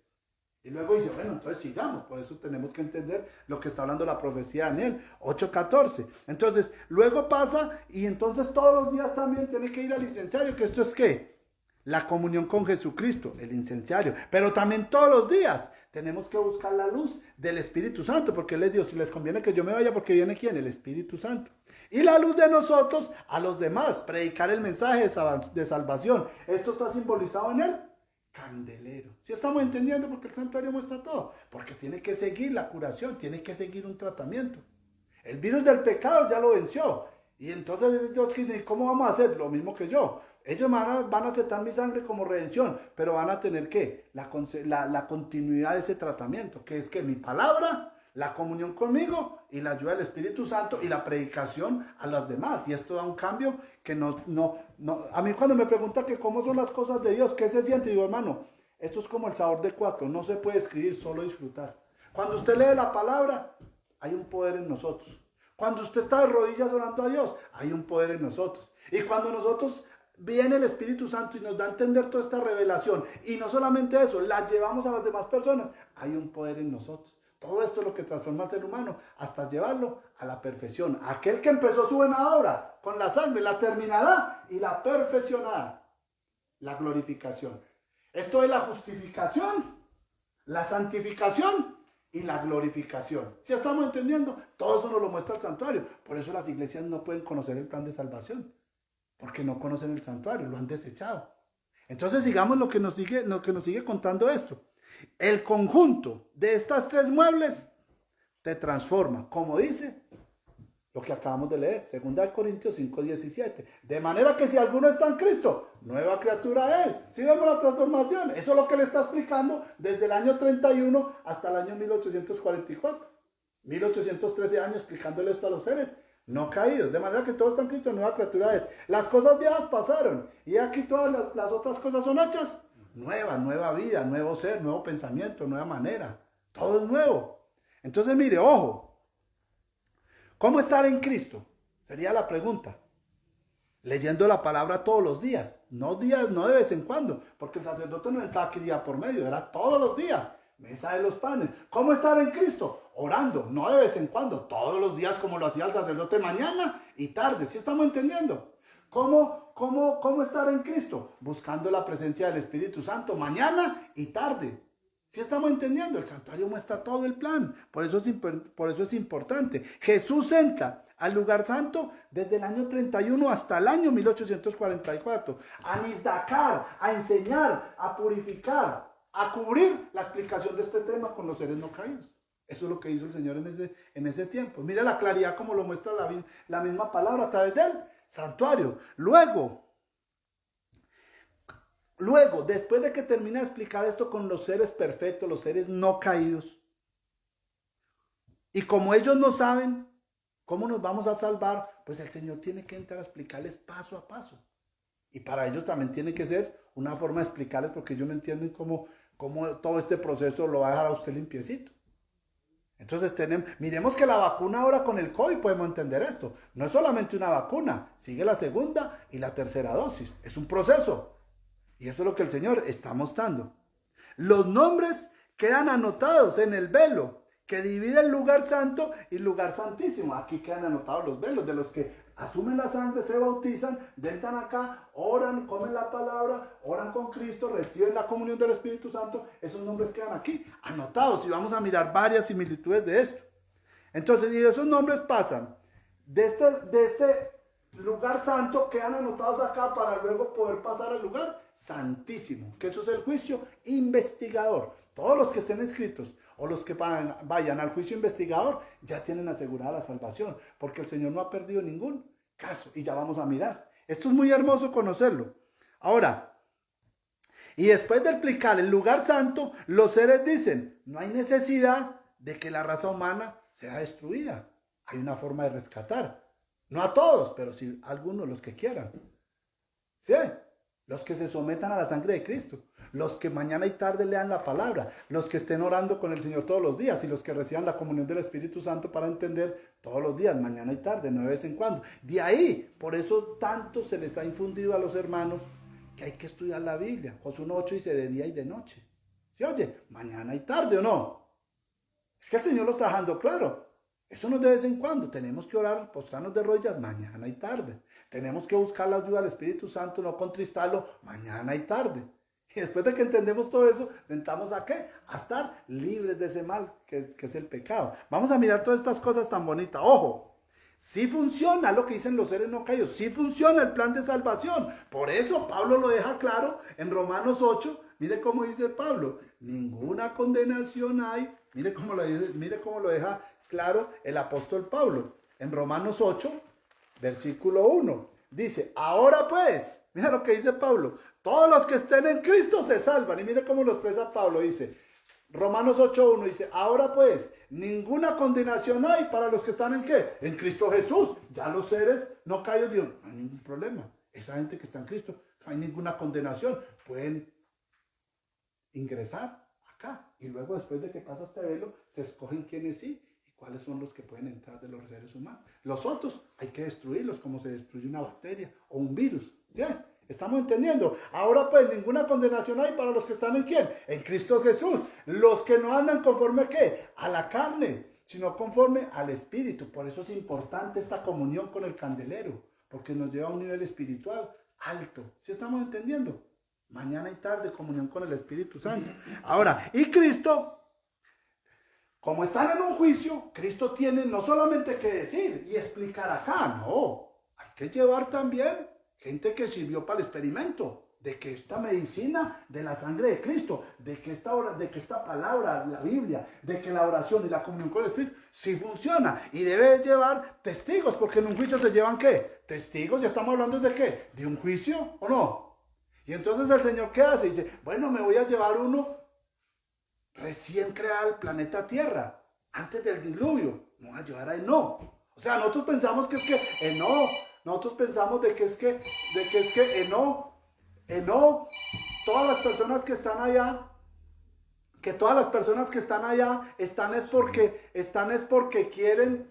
Y luego dice, bueno, entonces sigamos. Por eso tenemos que entender lo que está hablando la profecía de Daniel 8:14. Entonces, luego pasa y entonces todos los días también tiene que ir al incensario, que esto es ¿qué? La comunión con Jesucristo, el incensario. Pero también todos los días tenemos que buscar la luz del Espíritu Santo, porque Él es Dios. Si les conviene que yo me vaya, porque viene ¿quién? El Espíritu Santo. Y la luz de nosotros a los demás, predicar el mensaje de salvación. Esto está simbolizado en él. Candelero. ¿Sí estamos entendiendo? Porque el santuario muestra todo. Porque tiene que seguir la curación, tiene que seguir un tratamiento. El virus del pecado ya lo venció. Y entonces Dios dice, ¿cómo vamos a hacer? Lo mismo que yo. Ellos van a aceptar mi sangre como redención, pero van a tener ¿qué? La continuidad de ese tratamiento, que es que mi palabra, la comunión conmigo y la ayuda del Espíritu Santo y la predicación a los demás. Y esto da un cambio que no. A mí cuando me preguntan que cómo son las cosas de Dios, ¿qué se siente? Digo, hermano, esto es como el sabor de cuatro, no se puede escribir, solo disfrutar. Cuando usted lee la palabra, hay un poder en nosotros. Cuando usted está de rodillas orando a Dios, hay un poder en nosotros. Y cuando nosotros viene el Espíritu Santo y nos da a entender toda esta revelación, y no solamente eso, la llevamos a las demás personas, hay un poder en nosotros. Todo esto es lo que transforma al ser humano hasta llevarlo a la perfección. Aquel que empezó su buena obra con la sangre, la terminará y la perfeccionará. La glorificación. Esto es la justificación, la santificación y la glorificación. ¿Sí estamos entendiendo? Todo eso nos lo muestra el santuario. Por eso las iglesias no pueden conocer el plan de salvación, porque no conocen el santuario, lo han desechado. Entonces sigamos lo que nos sigue contando esto. El conjunto de estas tres muebles te transforma, como dice lo que acabamos de leer, 2 Corintios 5:17. De manera que si alguno está en Cristo, nueva criatura es. ¿Sí vemos la transformación? Eso es lo que le está explicando desde el año 31 hasta el año 1844. 1813 años explicándole esto a los seres no caídos. De manera que todos están en Cristo, nueva criatura es. Las cosas viejas pasaron y aquí todas las otras cosas son hechas. Nueva vida, nuevo ser, nuevo pensamiento, nueva manera. Todo es nuevo. Entonces mire, ojo. ¿Cómo estar en Cristo? Sería la pregunta. Leyendo la palabra todos los días. No de vez en cuando. Porque el sacerdote no estaba aquí día por medio. Era todos los días. Mesa de los panes. ¿Cómo estar en Cristo? Orando. No de vez en cuando. Todos los días como lo hacía el sacerdote mañana y tarde. ¿Sí estamos entendiendo? ¿Cómo estar en Cristo? Buscando la presencia del Espíritu Santo mañana y tarde. ¿Sí estamos entendiendo? El santuario muestra todo el plan. Por eso es importante. Jesús entra al lugar santo desde el año 31 hasta el año 1844. A nisdacar, a enseñar, a purificar, a cubrir la explicación de este tema con los seres no caídos. Eso es lo que hizo el Señor en ese tiempo. Mira la claridad como lo muestra la misma palabra a través del santuario. Luego, después de que termina de explicar esto con los seres perfectos, los seres no caídos, y como ellos no saben cómo nos vamos a salvar, pues el Señor tiene que entrar a explicarles paso a paso. Y para ellos también tiene que ser una forma de explicarles, porque ellos no entienden cómo todo este proceso lo va a dejar a usted limpiecito. Entonces miremos que la vacuna ahora con el COVID podemos entender esto. No es solamente una vacuna, sigue la segunda y la tercera dosis. Es un proceso. Y eso es lo que el Señor está mostrando. Los nombres quedan anotados en el velo que divide el lugar santo y el lugar santísimo. Aquí quedan anotados los velos de los que asumen la sangre, se bautizan, entran acá, oran, comen la palabra, oran con Cristo, reciben la comunión del Espíritu Santo. Esos nombres quedan aquí anotados y vamos a mirar varias similitudes de esto. Entonces, y esos nombres pasan de este lugar santo, quedan anotados acá para luego poder pasar al lugar santísimo, que eso es el juicio investigador. Todos los que estén inscritos o los que vayan al juicio investigador ya tienen asegurada la salvación, porque el Señor no ha perdido ningún caso y ya vamos a mirar. Esto es muy hermoso conocerlo. Ahora, y después de explicar el lugar santo, los seres dicen, no hay necesidad de que la raza humana sea destruida. Hay una forma de rescatar. No a todos, pero sí a algunos, los que quieran. ¿Sí? Los que se sometan a la sangre de Cristo, los que mañana y tarde lean la palabra, los que estén orando con el Señor todos los días y los que reciban la comunión del Espíritu Santo para entender todos los días, mañana y tarde, no de vez en cuando. De ahí, por eso tanto se les ha infundido a los hermanos que hay que estudiar la Biblia. Josué 1:8 dice de día y de noche. ¿Sí oye? Mañana y tarde, ¿o no? Es que el Señor lo está dejando claro. Eso no es de vez en cuando. Tenemos que orar, postrarnos de rodillas mañana y tarde. Tenemos que buscar la ayuda del Espíritu Santo, no contristarlo mañana y tarde. Y después de que entendemos todo eso, entramos a ¿qué? A estar libres de ese mal que es el pecado. Vamos a mirar todas estas cosas tan bonitas. Ojo, sí funciona lo que dicen los seres no caídos. Sí funciona el plan de salvación. Por eso Pablo lo deja claro en Romanos 8. Mire cómo dice Pablo. Ninguna condenación hay. Mire cómo lo deja claro el apóstol Pablo. En Romanos 8, versículo 1. Dice, ahora pues, mira lo que dice Pablo. Todos los que estén en Cristo se salvan. Y mire cómo lo expresa Pablo. Dice, Romanos 8:1 dice, ahora pues, ninguna condenación hay para los que están en ¿qué? En Cristo Jesús. Ya los seres no caídos dijeron, no hay ningún problema. Esa gente que está en Cristo, no hay ninguna condenación. Pueden ingresar acá. Y luego después de que pasa este velo, se escogen quiénes sí y cuáles son los que pueden entrar de los seres humanos. Los otros hay que destruirlos como se destruye una bacteria o un virus. ¿Sí? ¿Estamos entendiendo? Ahora pues ninguna condenación hay para los que están en ¿quién? En Cristo Jesús. Los que no andan conforme ¿a qué? A la carne, sino conforme al Espíritu. Por eso es importante esta comunión con el candelero, porque nos lleva a un nivel espiritual alto. ¿Sí estamos entendiendo? Mañana y tarde comunión con el Espíritu Santo. Ahora, y Cristo, como están en un juicio, Cristo tiene no solamente que decir y explicar acá, no. Hay que llevar también gente que sirvió para el experimento, de que esta medicina de la sangre de Cristo, de que esta palabra, la Biblia, de que la oración y la comunión con el Espíritu sí funciona. Y debe llevar testigos, porque en un juicio se llevan ¿qué? Testigos. ¿Ya estamos hablando de qué? ¿De un juicio o no? Y entonces el Señor ¿qué hace? Dice, bueno, me voy a llevar uno recién creado el planeta Tierra, antes del diluvio. Me voy a llevar a Enoc. O sea, nosotros pensamos que es que Enoc, nosotros pensamos de que es que Enoc, todas las personas que están allá, están es porque quieren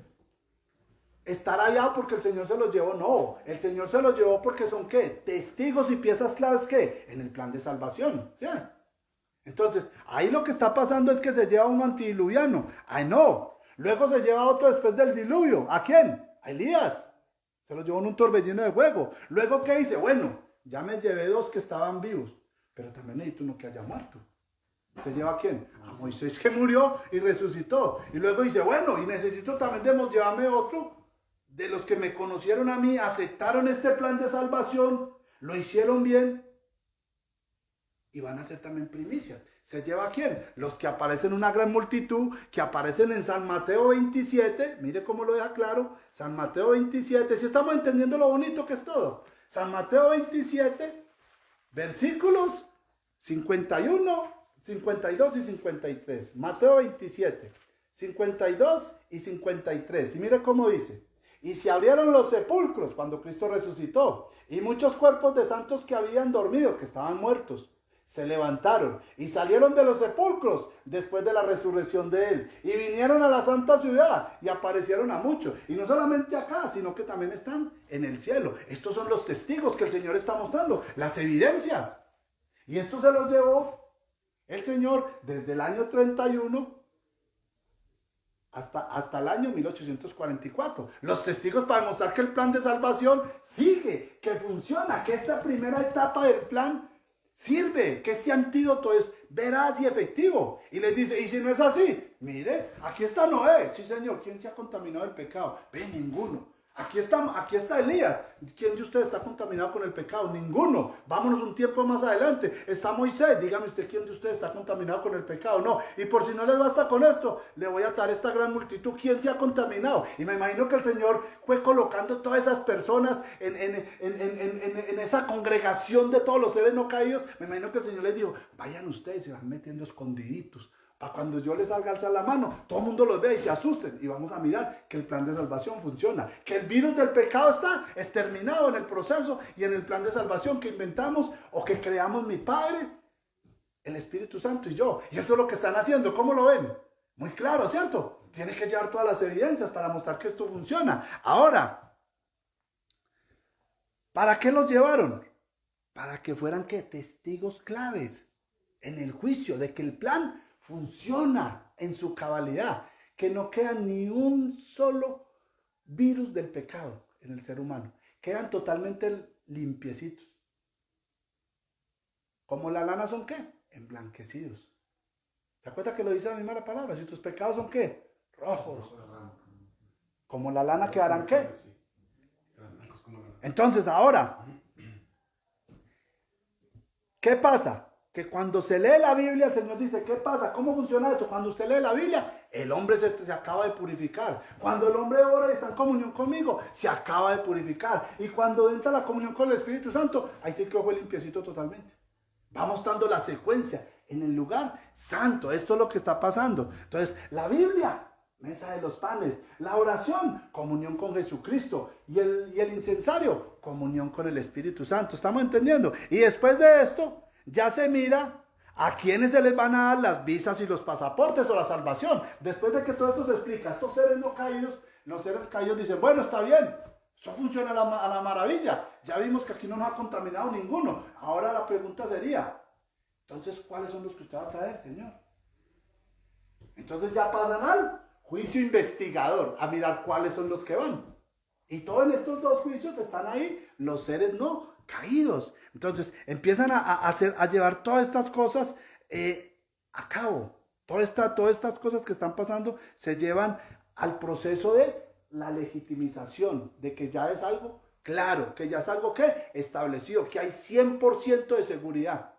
estar allá porque el Señor se los llevó. No, el Señor se los llevó porque son ¿qué? Testigos y piezas claves ¿qué? En el plan de salvación. ¿Sí? Entonces, ahí lo que está pasando es que se lleva uno antidiluviano, a Enoc. Luego se lleva otro después del diluvio. ¿A quién? A Elías. Se lo llevó en un torbellino de fuego. Luego, ¿qué dice? Bueno, ya me llevé 2 que estaban vivos, pero también necesito uno que haya muerto. ¿Se lleva a quién? A Moisés, que murió y resucitó. Y luego dice, bueno, y necesito también llevarme otro de los que me conocieron a mí, aceptaron este plan de salvación, lo hicieron bien y van a ser también primicias. ¿Se lleva a quién? Los que aparecen en una gran multitud, que aparecen en San Mateo 27, mire cómo lo deja claro, San Mateo 27, si estamos entendiendo lo bonito que es todo. San Mateo 27, versículos 51, 52 y 53. Mateo 27, 52 y 53. Y mire cómo dice. Y se abrieron los sepulcros cuando Cristo resucitó, y muchos cuerpos de santos que habían dormido, que estaban muertos, se levantaron y salieron de los sepulcros después de la resurrección de él y vinieron a la santa ciudad y aparecieron a muchos, y no solamente acá, sino que también están en el cielo. Estos son los testigos que el Señor está mostrando, las evidencias, y esto se los llevó el Señor desde el año 31 hasta el año 1844. Los testigos para demostrar que el plan de salvación sigue, que funciona, que esta primera etapa del plan sirve, que este antídoto es veraz y efectivo. Y les dice, y si no es así, mire, aquí está Noé. Sí, Señor, ¿quién se ha contaminado del pecado? Ve, ninguno. Aquí está Elías. ¿Quién de ustedes está contaminado con el pecado? Ninguno. Vámonos un tiempo más adelante. Está Moisés. Dígame usted, ¿quién de ustedes está contaminado con el pecado? No. Y por si no les basta con esto, le voy a dar esta gran multitud. ¿Quién se ha contaminado? Y me imagino que el Señor fue colocando todas esas personas en esa congregación de todos los seres no caídos. Me imagino que el Señor les dijo, vayan ustedes, se van metiendo escondiditos, para cuando yo les salga alzar la mano, todo el mundo los vea y se asusten. Y vamos a mirar que el plan de salvación funciona. Que el virus del pecado está exterminado en el proceso y en el plan de salvación que inventamos o que creamos mi Padre, el Espíritu Santo y yo. Y eso es lo que están haciendo. ¿Cómo lo ven? Muy claro, ¿cierto? Tiene que llevar todas las evidencias para mostrar que esto funciona. Ahora, ¿para qué los llevaron? Para que fueran, ¿qué? Testigos claves en el juicio de que el plan funciona en su cabalidad, que no queda ni un solo virus del pecado en el ser humano, quedan totalmente limpiecitos. ¿Como la lana son qué? Emblanquecidos. ¿Se acuerda que lo dice la misma palabra? Si tus pecados son qué? Rojos. Como la lana quedarán qué. Entonces ahora, ¿qué pasa? Que cuando se lee la Biblia, el Señor dice, ¿qué pasa? ¿Cómo funciona esto? Cuando usted lee la Biblia, el hombre se acaba de purificar. Cuando el hombre ora y está en comunión conmigo, se acaba de purificar. Y cuando entra la comunión con el Espíritu Santo, ahí sí que fue limpiecito totalmente. Va mostrando la secuencia en el lugar santo. Esto es lo que está pasando. Entonces, la Biblia, mesa de los panes. La oración, comunión con Jesucristo. Y el incensario, comunión con el Espíritu Santo. ¿Estamos entendiendo? Y después de esto, ya se mira a quienes se les van a dar las visas y los pasaportes o la salvación. Después de que todo esto se explica, estos seres no caídos, los seres caídos dicen, bueno, está bien, eso funciona a la maravilla. Ya vimos que aquí no nos ha contaminado ninguno. Ahora la pregunta sería, entonces, ¿cuáles son los que usted va a traer, Señor? Entonces ya pasan al juicio investigador, a mirar cuáles son los que van. Y todos en estos dos juicios están ahí los seres no caídos. Entonces empiezan a llevar todas estas cosas a cabo. Todas estas cosas que están pasando se llevan al proceso de la legitimización, de que ya es algo claro, que ya es algo que establecido, que hay 100% de seguridad.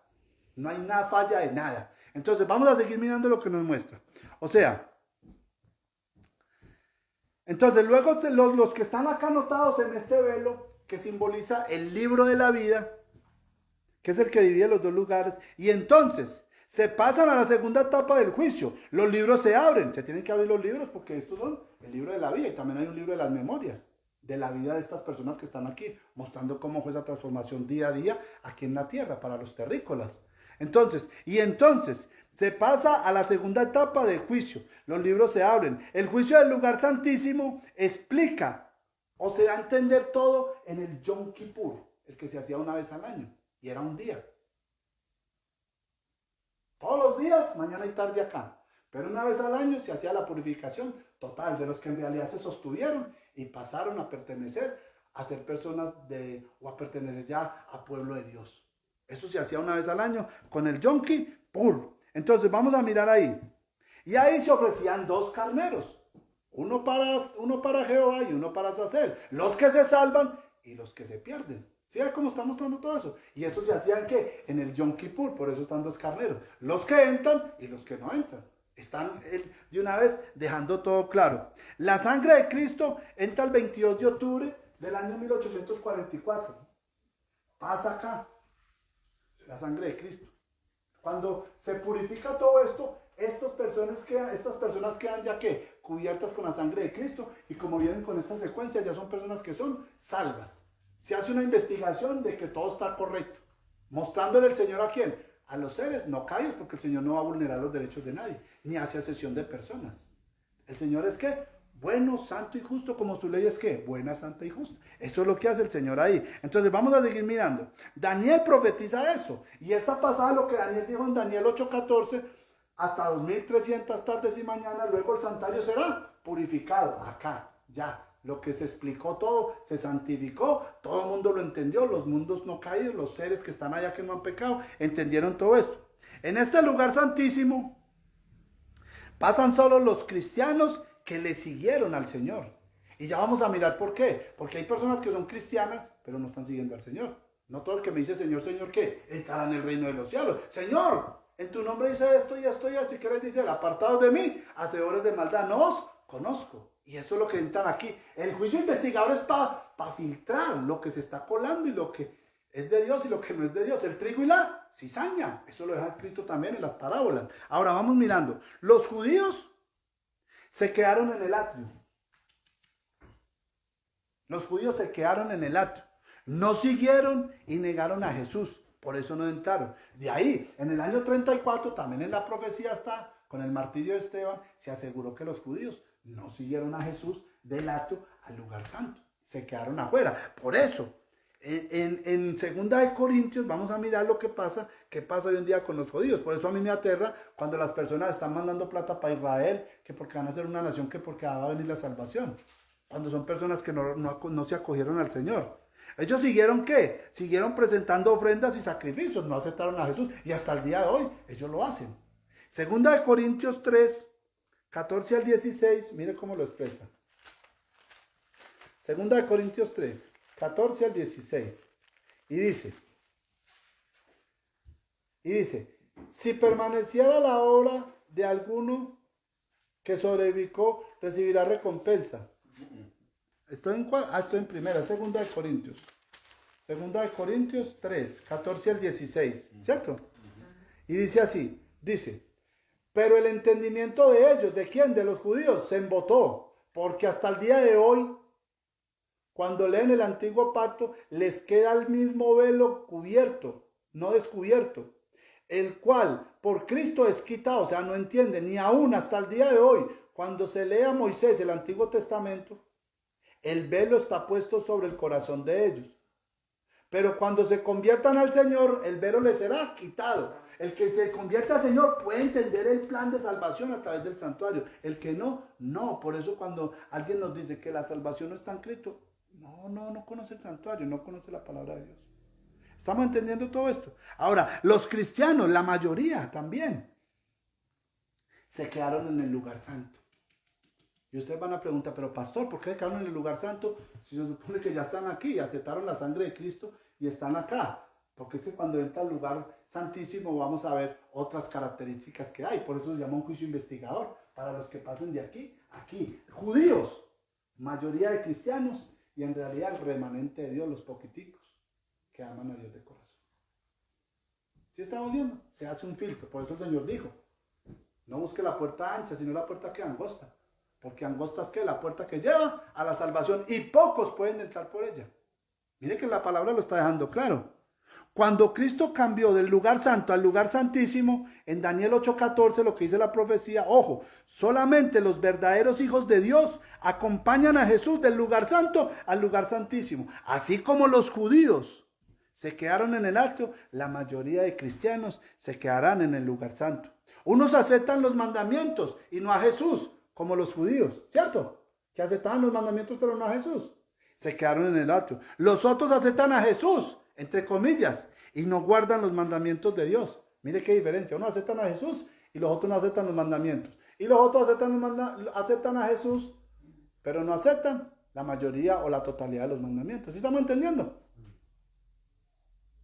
No hay nada falla de nada. Entonces vamos a seguir mirando lo que nos muestra. O sea, entonces luego los que están acá anotados en este velo, que simboliza el libro de la vida, que es el que divide los dos lugares, y entonces se pasan a la segunda etapa del juicio. Los libros se abren, se tienen que abrir los libros porque estos son el libro de la vida y también hay un libro de las memorias de la vida de estas personas que están aquí, mostrando cómo fue esa transformación día a día aquí en la tierra para los terrícolas. Entonces se pasa a la segunda etapa del juicio. Los libros se abren. El juicio del lugar santísimo explica o se da a entender todo en el Yom Kippur, el que se hacía una vez al año. Y era un día. Todos los días, mañana y tarde acá. Pero una vez al año se hacía la purificación total de los que en realidad se sostuvieron y pasaron a pertenecer a ser personas o a pertenecer ya a pueblo de Dios. Eso se hacía una vez al año con el Yom Kippur. Entonces vamos a mirar ahí. Y ahí se ofrecían 2 carneros. Uno para Jehová y uno para Azazel. Los que se salvan y los que se pierden. ¿Sí? ¿Cómo está mostrando todo eso? Y eso se hacía ¿qué? En el Yom Kippur. Por eso están 2 carneros. Los que entran y los que no entran. Están de una vez dejando todo claro. La sangre de Cristo entra el 22 de octubre del año 1844. Pasa acá. La sangre de Cristo. Cuando se purifica todo esto, estas personas quedan ya que cubiertas con la sangre de Cristo, y como vienen con esta secuencia ya son personas que son salvas. Se hace una investigación de que todo está correcto, mostrándole el Señor a quién, a los seres no caídos, porque el Señor no va a vulnerar los derechos de nadie, ni hace asesión de personas. El Señor es ¿qué? Bueno, santo y justo, como su ley es ¿qué? Buena, santa y justa. Eso es lo que hace el Señor ahí. Entonces vamos a seguir mirando. Daniel profetiza eso. Y esta pasada lo que Daniel dijo en Daniel 8:14, hasta 2300 tardes y mañanas, luego el santuario será purificado. Acá, ya. Lo que se explicó todo, se santificó, todo el mundo lo entendió, los mundos no caídos, los seres que están allá que no han pecado, entendieron todo esto. En este lugar santísimo pasan solo los cristianos que le siguieron al Señor. Y ya vamos a mirar por qué. Porque hay personas que son cristianas, pero no están siguiendo al Señor. No todo el que me dice Señor, Señor, ¿qué? Entrará en el reino de los cielos. Señor, en tu nombre dice esto y esto y esto. ¿Y qué les dice? Apartados de mí, hacedores de maldad, no os conozco. Y eso es lo que entran aquí. El juicio investigador es para filtrar lo que se está colando y lo que es de Dios y lo que no es de Dios. El trigo y la cizaña. Eso lo deja escrito también en las parábolas. Ahora vamos mirando. Los judíos se quedaron en el atrio. Los judíos se quedaron en el atrio. No siguieron y negaron a Jesús. Por eso no entraron. De ahí, en el año 34, también en la profecía está, con el martirio de Esteban, se aseguró que los judíos no siguieron a Jesús del atrio al lugar santo. Se quedaron afuera. Por eso, en 2 Corintios vamos a mirar lo que pasa hoy en día con los judíos. Por eso a mí me aterra cuando las personas están mandando plata para Israel, que porque van a ser una nación, que porque va a venir la salvación. Cuando son personas que no se acogieron al Señor. Ellos siguieron ¿qué? Siguieron presentando ofrendas y sacrificios, no aceptaron a Jesús. Y hasta el día de hoy ellos lo hacen. 2 Corintios 3, 14 al 16, mire cómo lo expresa. 2 Corintios 3, 14 al 16. Y dice, si permaneciera la obra de alguno que sobrevivió, recibirá recompensa. ¿Estoy en cuál? Estoy en primera, 2 Corintios. 2 Corintios 3, 14 al 16, ¿cierto? Y dice así, pero el entendimiento de ellos, ¿de quién? De los judíos, se embotó, porque hasta el día de hoy, cuando leen el antiguo pacto, les queda el mismo velo cubierto, no descubierto, el cual por Cristo es quitado, o sea, no entienden, ni aún hasta el día de hoy, cuando se lee a Moisés el Antiguo Testamento, el velo está puesto sobre el corazón de ellos. Pero cuando se conviertan al Señor, el velo les será quitado. El que se convierta al Señor puede entender el plan de salvación a través del santuario. El que no, no. Por eso cuando alguien nos dice que la salvación no está en Cristo, no conoce el santuario, no conoce la palabra de Dios. ¿Estamos entendiendo todo esto? Ahora, los cristianos, la mayoría también, se quedaron en el lugar santo. Y ustedes van a preguntar, pero pastor, ¿por qué se quedaron en el lugar santo si se supone que ya están aquí, aceptaron la sangre de Cristo y están acá? Porque es que cuando entra al lugar santísimo vamos a ver otras características que hay. Por eso se llama un juicio investigador, para los que pasen de aquí a aquí. Judíos, mayoría de cristianos y en realidad el remanente de Dios, los poquiticos que aman a Dios de corazón. ¿Sí estamos viendo? Se hace un filtro. Por eso el Señor dijo, no busque la puerta ancha, sino la puerta que angosta. Porque angosta es que la puerta que lleva a la salvación y pocos pueden entrar por ella. Mire que la palabra lo está dejando claro. Cuando Cristo cambió del lugar santo al lugar santísimo, en Daniel 8:14 lo que dice la profecía, ojo, solamente los verdaderos hijos de Dios acompañan a Jesús del lugar santo al lugar santísimo. Así como los judíos se quedaron en el atrio, la mayoría de cristianos se quedarán en el lugar santo. Unos aceptan los mandamientos y no a Jesús, como los judíos, ¿cierto? Que aceptaban los mandamientos pero no a Jesús. Se quedaron en el atrio. Los otros aceptan a Jesús, entre comillas, y no guardan los mandamientos de Dios. Mire qué diferencia. Unos aceptan a Jesús y los otros no aceptan los mandamientos. Y los otros aceptan a Jesús, pero no aceptan la mayoría o la totalidad de los mandamientos. ¿Sí estamos entendiendo?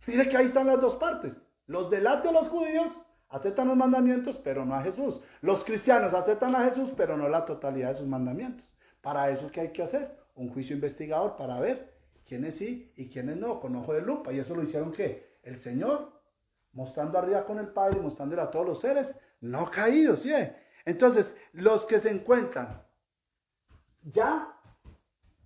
Mire que ahí están las dos partes. Los del atrio, los judíos, aceptan los mandamientos, pero no a Jesús. Los cristianos aceptan a Jesús, pero no la totalidad de sus mandamientos. Para eso, ¿qué hay que hacer? Un juicio investigador para ver quiénes sí y quiénes no, con ojo de lupa. Y eso lo hicieron ¿qué? El Señor, mostrando arriba con el Padre y mostrándole a todos los seres no caídos, ¿sí? Entonces, los que se encuentran ya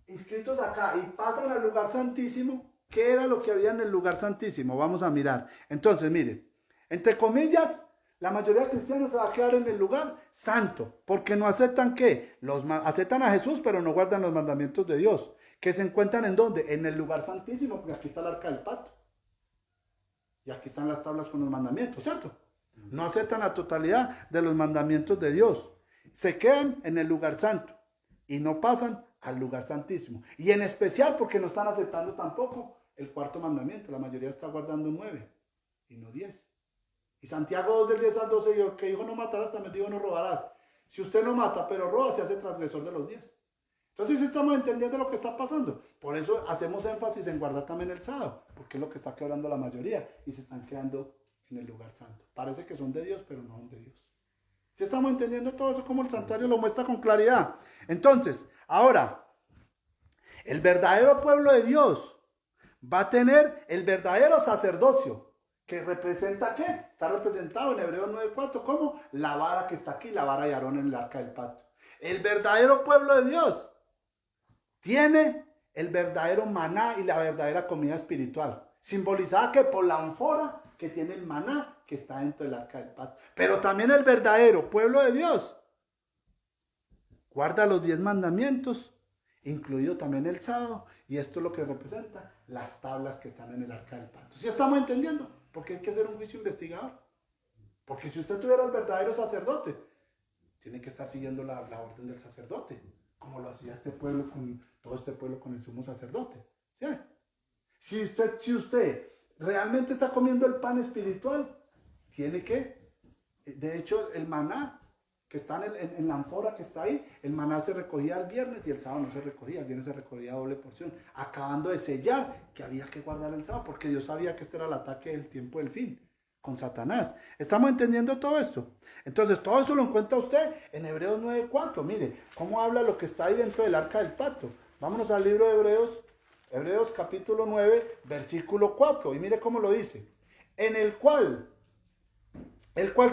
inscritos acá y pasan al lugar santísimo, ¿qué era lo que había en el lugar santísimo? Vamos a mirar. Entonces, mire, Entre comillas, la mayoría de cristianos se va a quedar en el lugar santo, porque no aceptan ¿qué? Aceptan a Jesús, pero no guardan los mandamientos de Dios. ¿Que se encuentran en dónde? En el lugar santísimo, porque aquí está el arca del pacto. Y aquí están las tablas con los mandamientos, ¿cierto? No aceptan la totalidad de los mandamientos de Dios. Se quedan en el lugar santo y no pasan al lugar santísimo. Y en especial porque no están aceptando tampoco el cuarto mandamiento. La mayoría está guardando 9 y no 10. Y Santiago 2 del 10 al 12 dijo que dijo no matarás, también dijo no robarás. Si usted no mata pero roba, se hace transgresor de los 10. Entonces estamos entendiendo lo que está pasando. Por eso hacemos énfasis en guardar también el sábado, porque es lo que está quebrando la mayoría y se están quedando en el lugar santo. Parece que son de Dios, pero no son de Dios. Si estamos entendiendo todo eso como el santuario lo muestra con claridad. Entonces, ahora, el verdadero pueblo de Dios va a tener el verdadero sacerdocio. ¿Que representa qué? Está representado en Hebreos 9:4 como la vara que está aquí, la vara de Aarón en el arca del pacto. El verdadero pueblo de Dios tiene el verdadero maná y la verdadera comida espiritual, simbolizada que por la ánfora que tiene el maná que está dentro del arca del pacto. Pero también el verdadero pueblo de Dios guarda los 10 mandamientos, incluido también el sábado, y esto es lo que representa las tablas que están en el arca del pacto. ¿Sí estamos entendiendo? Porque hay que hacer un juicio investigador. Porque si usted tuviera el verdadero sacerdote, tiene que estar siguiendo la orden del sacerdote, como lo hacía este pueblo con todo este pueblo con el sumo sacerdote. ¿Sí? Si usted realmente está comiendo el pan espiritual, tiene que, de hecho, el maná que está en la ánfora que está ahí, el maná se recogía el viernes y el sábado no se recogía, el viernes se recogía doble porción, acabando de sellar que había que guardar el sábado, porque Dios sabía que este era el ataque del tiempo del fin, con Satanás. ¿Estamos entendiendo todo esto? Entonces, todo eso lo encuentra usted en Hebreos 9:4. Mire, cómo habla lo que está ahí dentro del arca del pacto. Vámonos al libro de Hebreos capítulo 9, versículo 4, y mire cómo lo dice. En el cual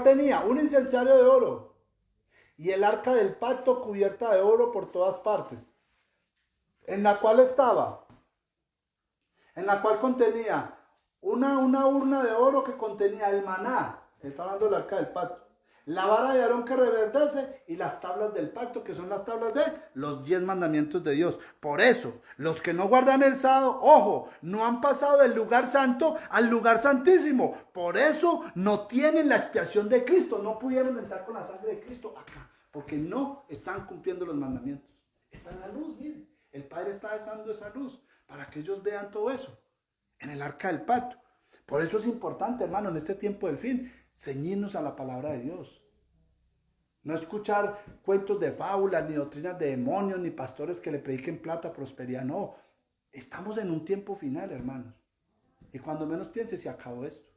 tenía un incensario de oro, y el arca del pacto cubierta de oro por todas partes, en la cual contenía una urna de oro que contenía el maná, está hablando del arca del pacto, la vara de Aarón que reverdece y las tablas del pacto, que son las tablas de los 10 mandamientos de Dios. Por eso, los que no guardan el sábado, ojo, no han pasado del lugar santo al lugar santísimo. Por eso no tienen la expiación de Cristo, no pudieron entrar con la sangre de Cristo acá, porque no están cumpliendo los mandamientos. Está en la luz, miren, el Padre está dando esa luz para que ellos vean todo eso en el arca del pacto. Por eso es importante, hermano, en este tiempo del fin, ceñirnos a la palabra de Dios. No escuchar cuentos de fábulas, ni doctrinas de demonios, ni pastores que le prediquen plata, prosperidad. No, estamos en un tiempo final, hermanos. Y cuando menos piense, se acabó esto.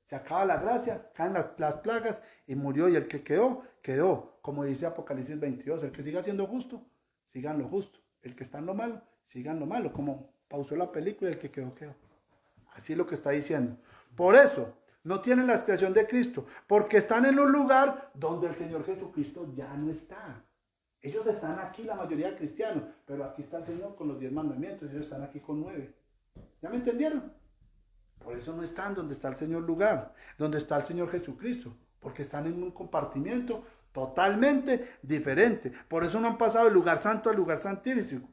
Se acaba la gracia, caen las plagas y murió. Y el que quedó, quedó. Como dice Apocalipsis 22, el que siga siendo justo, sigan lo justo. El que está en lo malo, sigan lo malo. Como pausó la película, el que quedó, quedó. Así es lo que está diciendo. Por eso, no tienen la expiación de Cristo, porque están en un lugar donde el Señor Jesucristo ya no está. Ellos están aquí, la mayoría de cristianos, pero aquí está el Señor con los 10 mandamientos, ellos están aquí con 9. ¿Ya me entendieron? Por eso no están donde está el Señor lugar, donde está el Señor Jesucristo, porque están en un compartimiento totalmente diferente. Por eso no han pasado del lugar santo al lugar santísimo.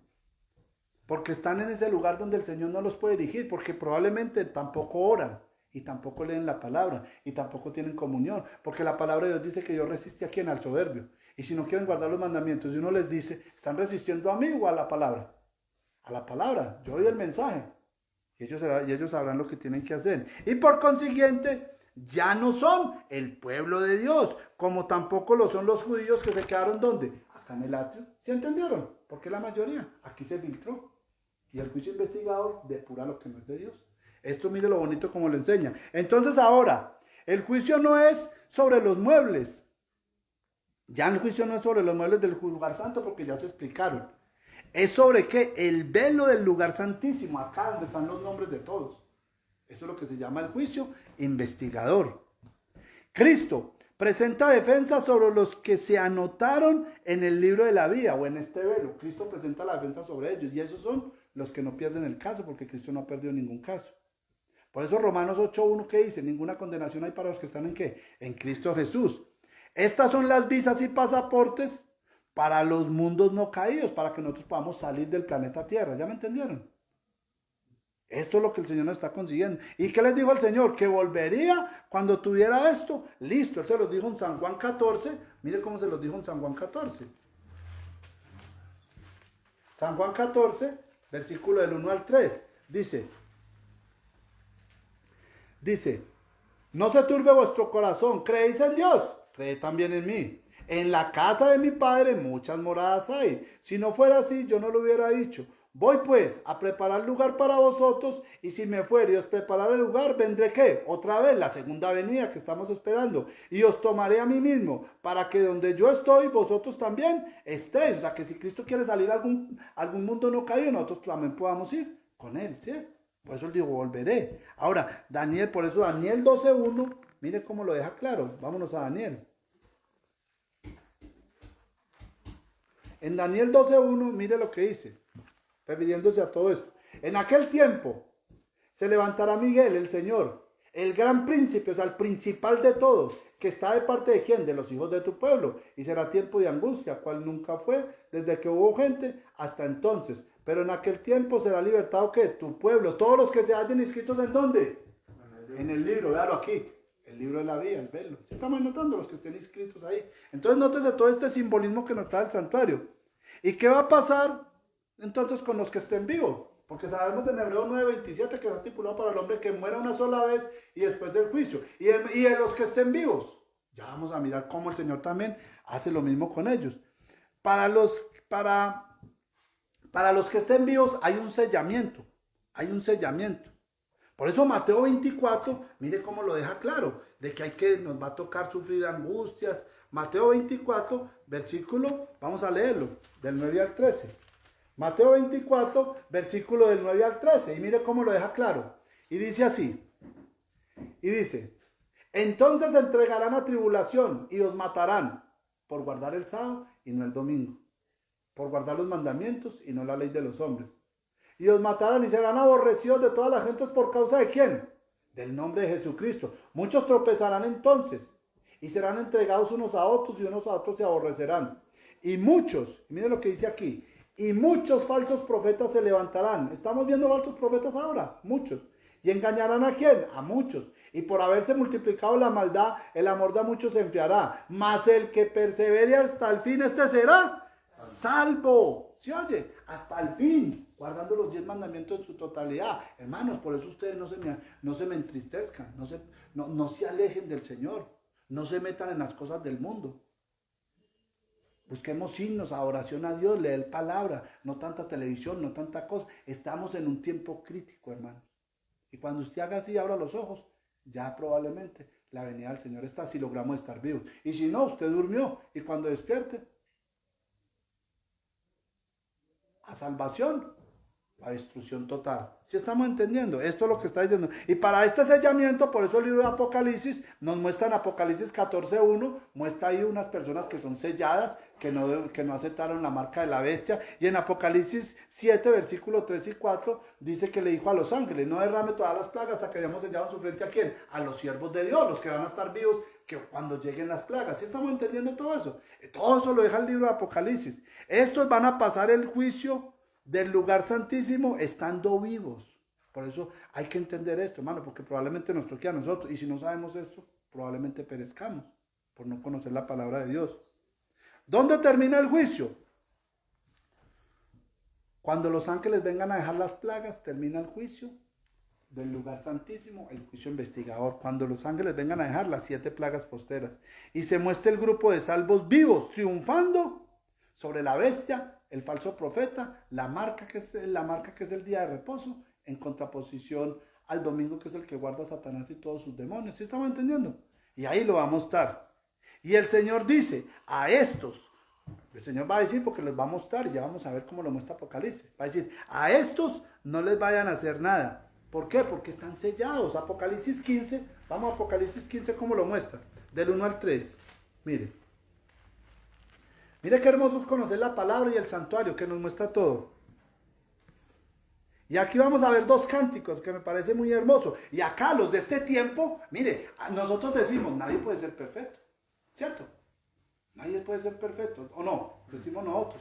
Porque están en ese lugar donde el Señor no los puede dirigir, porque probablemente tampoco oran, y tampoco leen la palabra, y tampoco tienen comunión, porque la palabra de Dios dice que Dios resiste a quien, al soberbio. Y si no quieren guardar los mandamientos, y uno les dice, ¿están resistiendo a mí o a la palabra? A la palabra, yo doy el mensaje, y ellos sabrán lo que tienen que hacer. Y por consiguiente, ya no son el pueblo de Dios, como tampoco lo son los judíos que se quedaron, ¿dónde? Acá en el atrio. ¿Sí entendieron? Porque la mayoría, aquí se filtró. Y el juicio investigador depura lo que no es de Dios. Esto mire lo bonito como lo enseña. Entonces ahora, el juicio no es sobre los muebles. Ya el juicio no es sobre los muebles del lugar santo porque ya se explicaron. Es sobre qué? El velo del lugar santísimo, acá donde están los nombres de todos. Eso es lo que se llama el juicio investigador. Cristo presenta defensa sobre los que se anotaron en el libro de la vida o en este velo. Cristo presenta la defensa sobre ellos y esos son los que no pierden el caso porque Cristo no ha perdido ningún caso. Por eso Romanos 8:1 que dice, ninguna condenación hay para los que están en ¿qué? En Cristo Jesús. Estas son las visas y pasaportes para los mundos no caídos, para que nosotros podamos salir del planeta Tierra. ¿Ya me entendieron? Esto es lo que el Señor nos está consiguiendo. ¿Y qué les dijo el Señor? Que volvería cuando tuviera esto. Listo, Él se los dijo en San Juan 14. Mire cómo se los dijo en San Juan 14. San Juan 14, versículo del 1 al 3. Dice, no se turbe vuestro corazón, creéis en Dios, creed también en mí. En la casa de mi Padre muchas moradas hay. Si no fuera así, yo no lo hubiera dicho. Voy pues a preparar lugar para vosotros, y si me fuere y os preparar el lugar, vendré ¿qué? Otra vez, la segunda venida que estamos esperando, y os tomaré a mí mismo, para que donde yo estoy, vosotros también estéis. O sea, que si Cristo quiere salir a algún mundo no caído, nosotros también podamos ir con Él, ¿sí? Por eso Él dijo, volveré. Ahora, por eso Daniel 12:1, mire cómo lo deja claro. Vámonos a Daniel. En Daniel 12:1, mire lo que dice, refiriéndose a todo esto. En aquel tiempo se levantará Miguel, el Señor, el gran príncipe, o sea, el principal de todos, que está de parte de quién, de los hijos de tu pueblo, y será tiempo de angustia, cual nunca fue, desde que hubo gente hasta entonces. Pero en aquel tiempo será libertado ¿qué? Tu pueblo, todos los que se hallen inscritos ¿en dónde? En el libro, véalo aquí, el libro de la vida, el velo. ¿Sí estamos notando los que estén inscritos ahí? Entonces nótese todo este simbolismo que nos da el santuario. ¿Y qué va a pasar entonces con los que estén vivos? Porque sabemos en Hebreo 9:27 que está estipulado para el hombre que muera una sola vez y después del juicio. Y de los que estén vivos, ya vamos a mirar cómo el Señor también hace lo mismo con ellos. Para los que estén vivos hay un sellamiento, Por eso Mateo 24, mire cómo lo deja claro, de que nos va a tocar sufrir angustias. Mateo 24, versículo, vamos a leerlo, del 9 al 13. Mateo 24, versículo del 9 al 13, y mire cómo lo deja claro. Y dice así, entonces entregarán a tribulación y os matarán por guardar el sábado y no el domingo, por guardar los mandamientos y no la ley de los hombres. Y os matarán y serán aborrecidos de todas las gentes por causa de ¿quién? Del nombre de Jesucristo. Muchos tropezarán entonces y serán entregados unos a otros y unos a otros se aborrecerán. Y muchos, miren lo que dice aquí, y muchos falsos profetas se levantarán. Estamos viendo falsos profetas ahora, muchos. ¿Y engañarán a quién? A muchos. Y por haberse multiplicado la maldad, el amor de muchos se enfriará. Mas el que persevere hasta el fin, este será salvo. ¿Sí oye? Hasta el fin, guardando los 10 mandamientos en su totalidad. Hermanos, por eso ustedes no se me entristezcan, no se alejen del Señor, no se metan en las cosas del mundo. Busquemos signos, adoración a Dios, leer palabra, no tanta televisión, no tanta cosa. Estamos en un tiempo crítico, hermano. Y cuando usted haga así, abra los ojos, ya probablemente la venida del Señor está, si logramos estar vivos. Y si no, usted durmió, y cuando despierte, a salvación, a destrucción total. ¿Sí estamos entendiendo? Esto es lo que está diciendo. Y para este sellamiento, por eso el libro de Apocalipsis nos muestra en Apocalipsis 14:1, muestra ahí unas personas que son selladas, que no aceptaron la marca de la bestia. Y en Apocalipsis 7, versículos 3 y 4, dice que le dijo a los ángeles, no derrame todas las plagas hasta que hayamos sellado en su frente a quién? A los siervos de Dios, los que van a estar vivos, que cuando lleguen las plagas. ¿Sí estamos entendiendo todo eso? Todo eso lo deja el libro de Apocalipsis. Estos van a pasar el juicio del lugar santísimo estando vivos. Por eso hay que entender esto, hermano, porque probablemente nos toque a nosotros. Y si no sabemos esto, probablemente perezcamos por no conocer la palabra de Dios. ¿Dónde termina el juicio? Cuando los ángeles vengan a dejar las plagas, termina el juicio del lugar santísimo, el juicio investigador. Cuando los ángeles vengan a dejar las 7 plagas posteras y se muestre el grupo de salvos vivos triunfando sobre la bestia, el falso profeta, la marca que es el día de reposo, en contraposición al domingo que es el que guarda a Satanás y todos sus demonios. ¿Sí estamos entendiendo? Y ahí lo va a mostrar. Y el Señor dice a estos, el Señor va a decir porque les va a mostrar, y ya vamos a ver cómo lo muestra Apocalipsis. Va a decir, a estos no les vayan a hacer nada. ¿Por qué? Porque están sellados. Apocalipsis 15, vamos a Apocalipsis 15, ¿cómo lo muestra? Del 1 al 3. Mire qué hermoso es conocer la palabra y el santuario que nos muestra todo. Y aquí vamos a ver dos cánticos que me parece muy hermoso. Y acá los de este tiempo, mire, nosotros decimos, nadie puede ser perfecto, ¿cierto? Nadie puede ser perfecto, ¿o no? Decimos nosotros.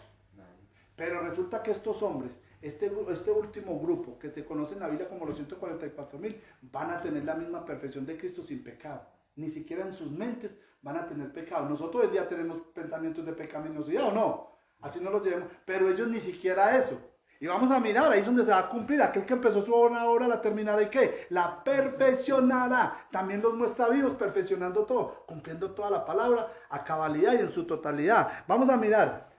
Pero resulta que estos hombres, este último grupo, que se conoce en la Biblia como los 144,000, van a tener la misma perfección de Cristo sin pecado. Ni siquiera en sus mentes van a tener pecado. Nosotros hoy día tenemos pensamientos de pecaminosidad, ¿o no? Así no los llevamos, pero ellos ni siquiera eso. Y vamos a mirar, ahí es donde se va a cumplir. Aquel que empezó su buena obra la terminará y ¿qué? La perfeccionará. También los muestra vivos, perfeccionando todo, cumpliendo toda la palabra a cabalidad y en su totalidad. Vamos a mirar.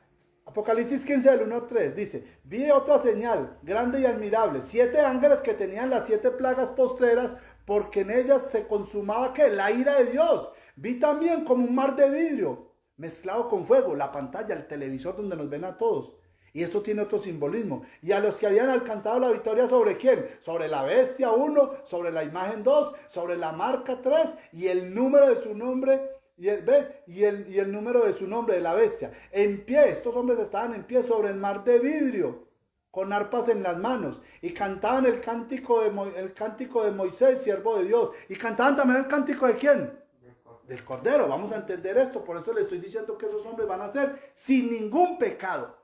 Apocalipsis 15 del 1 al 3 dice: vi otra señal grande y admirable, 7 ángeles que tenían las 7 plagas postreras, porque en ellas se consumaba ¿qué? La ira de Dios. Vi también como un mar de vidrio mezclado con fuego, la pantalla, el televisor donde nos ven a todos. Y esto tiene otro simbolismo. Y a los que habían alcanzado la victoria, ¿sobre quién? Sobre la bestia 1, sobre la imagen 2, sobre la marca 3 y el número de su nombre. Y el número de su nombre, de la bestia. En pie, estos hombres estaban en pie sobre el mar de vidrio, con arpas en las manos. Y cantaban el cántico de Moisés, siervo de Dios. Y cantaban también el cántico ¿de quién? Del Cordero. Vamos a entender esto. Por eso le estoy diciendo que esos hombres van a ser sin ningún pecado,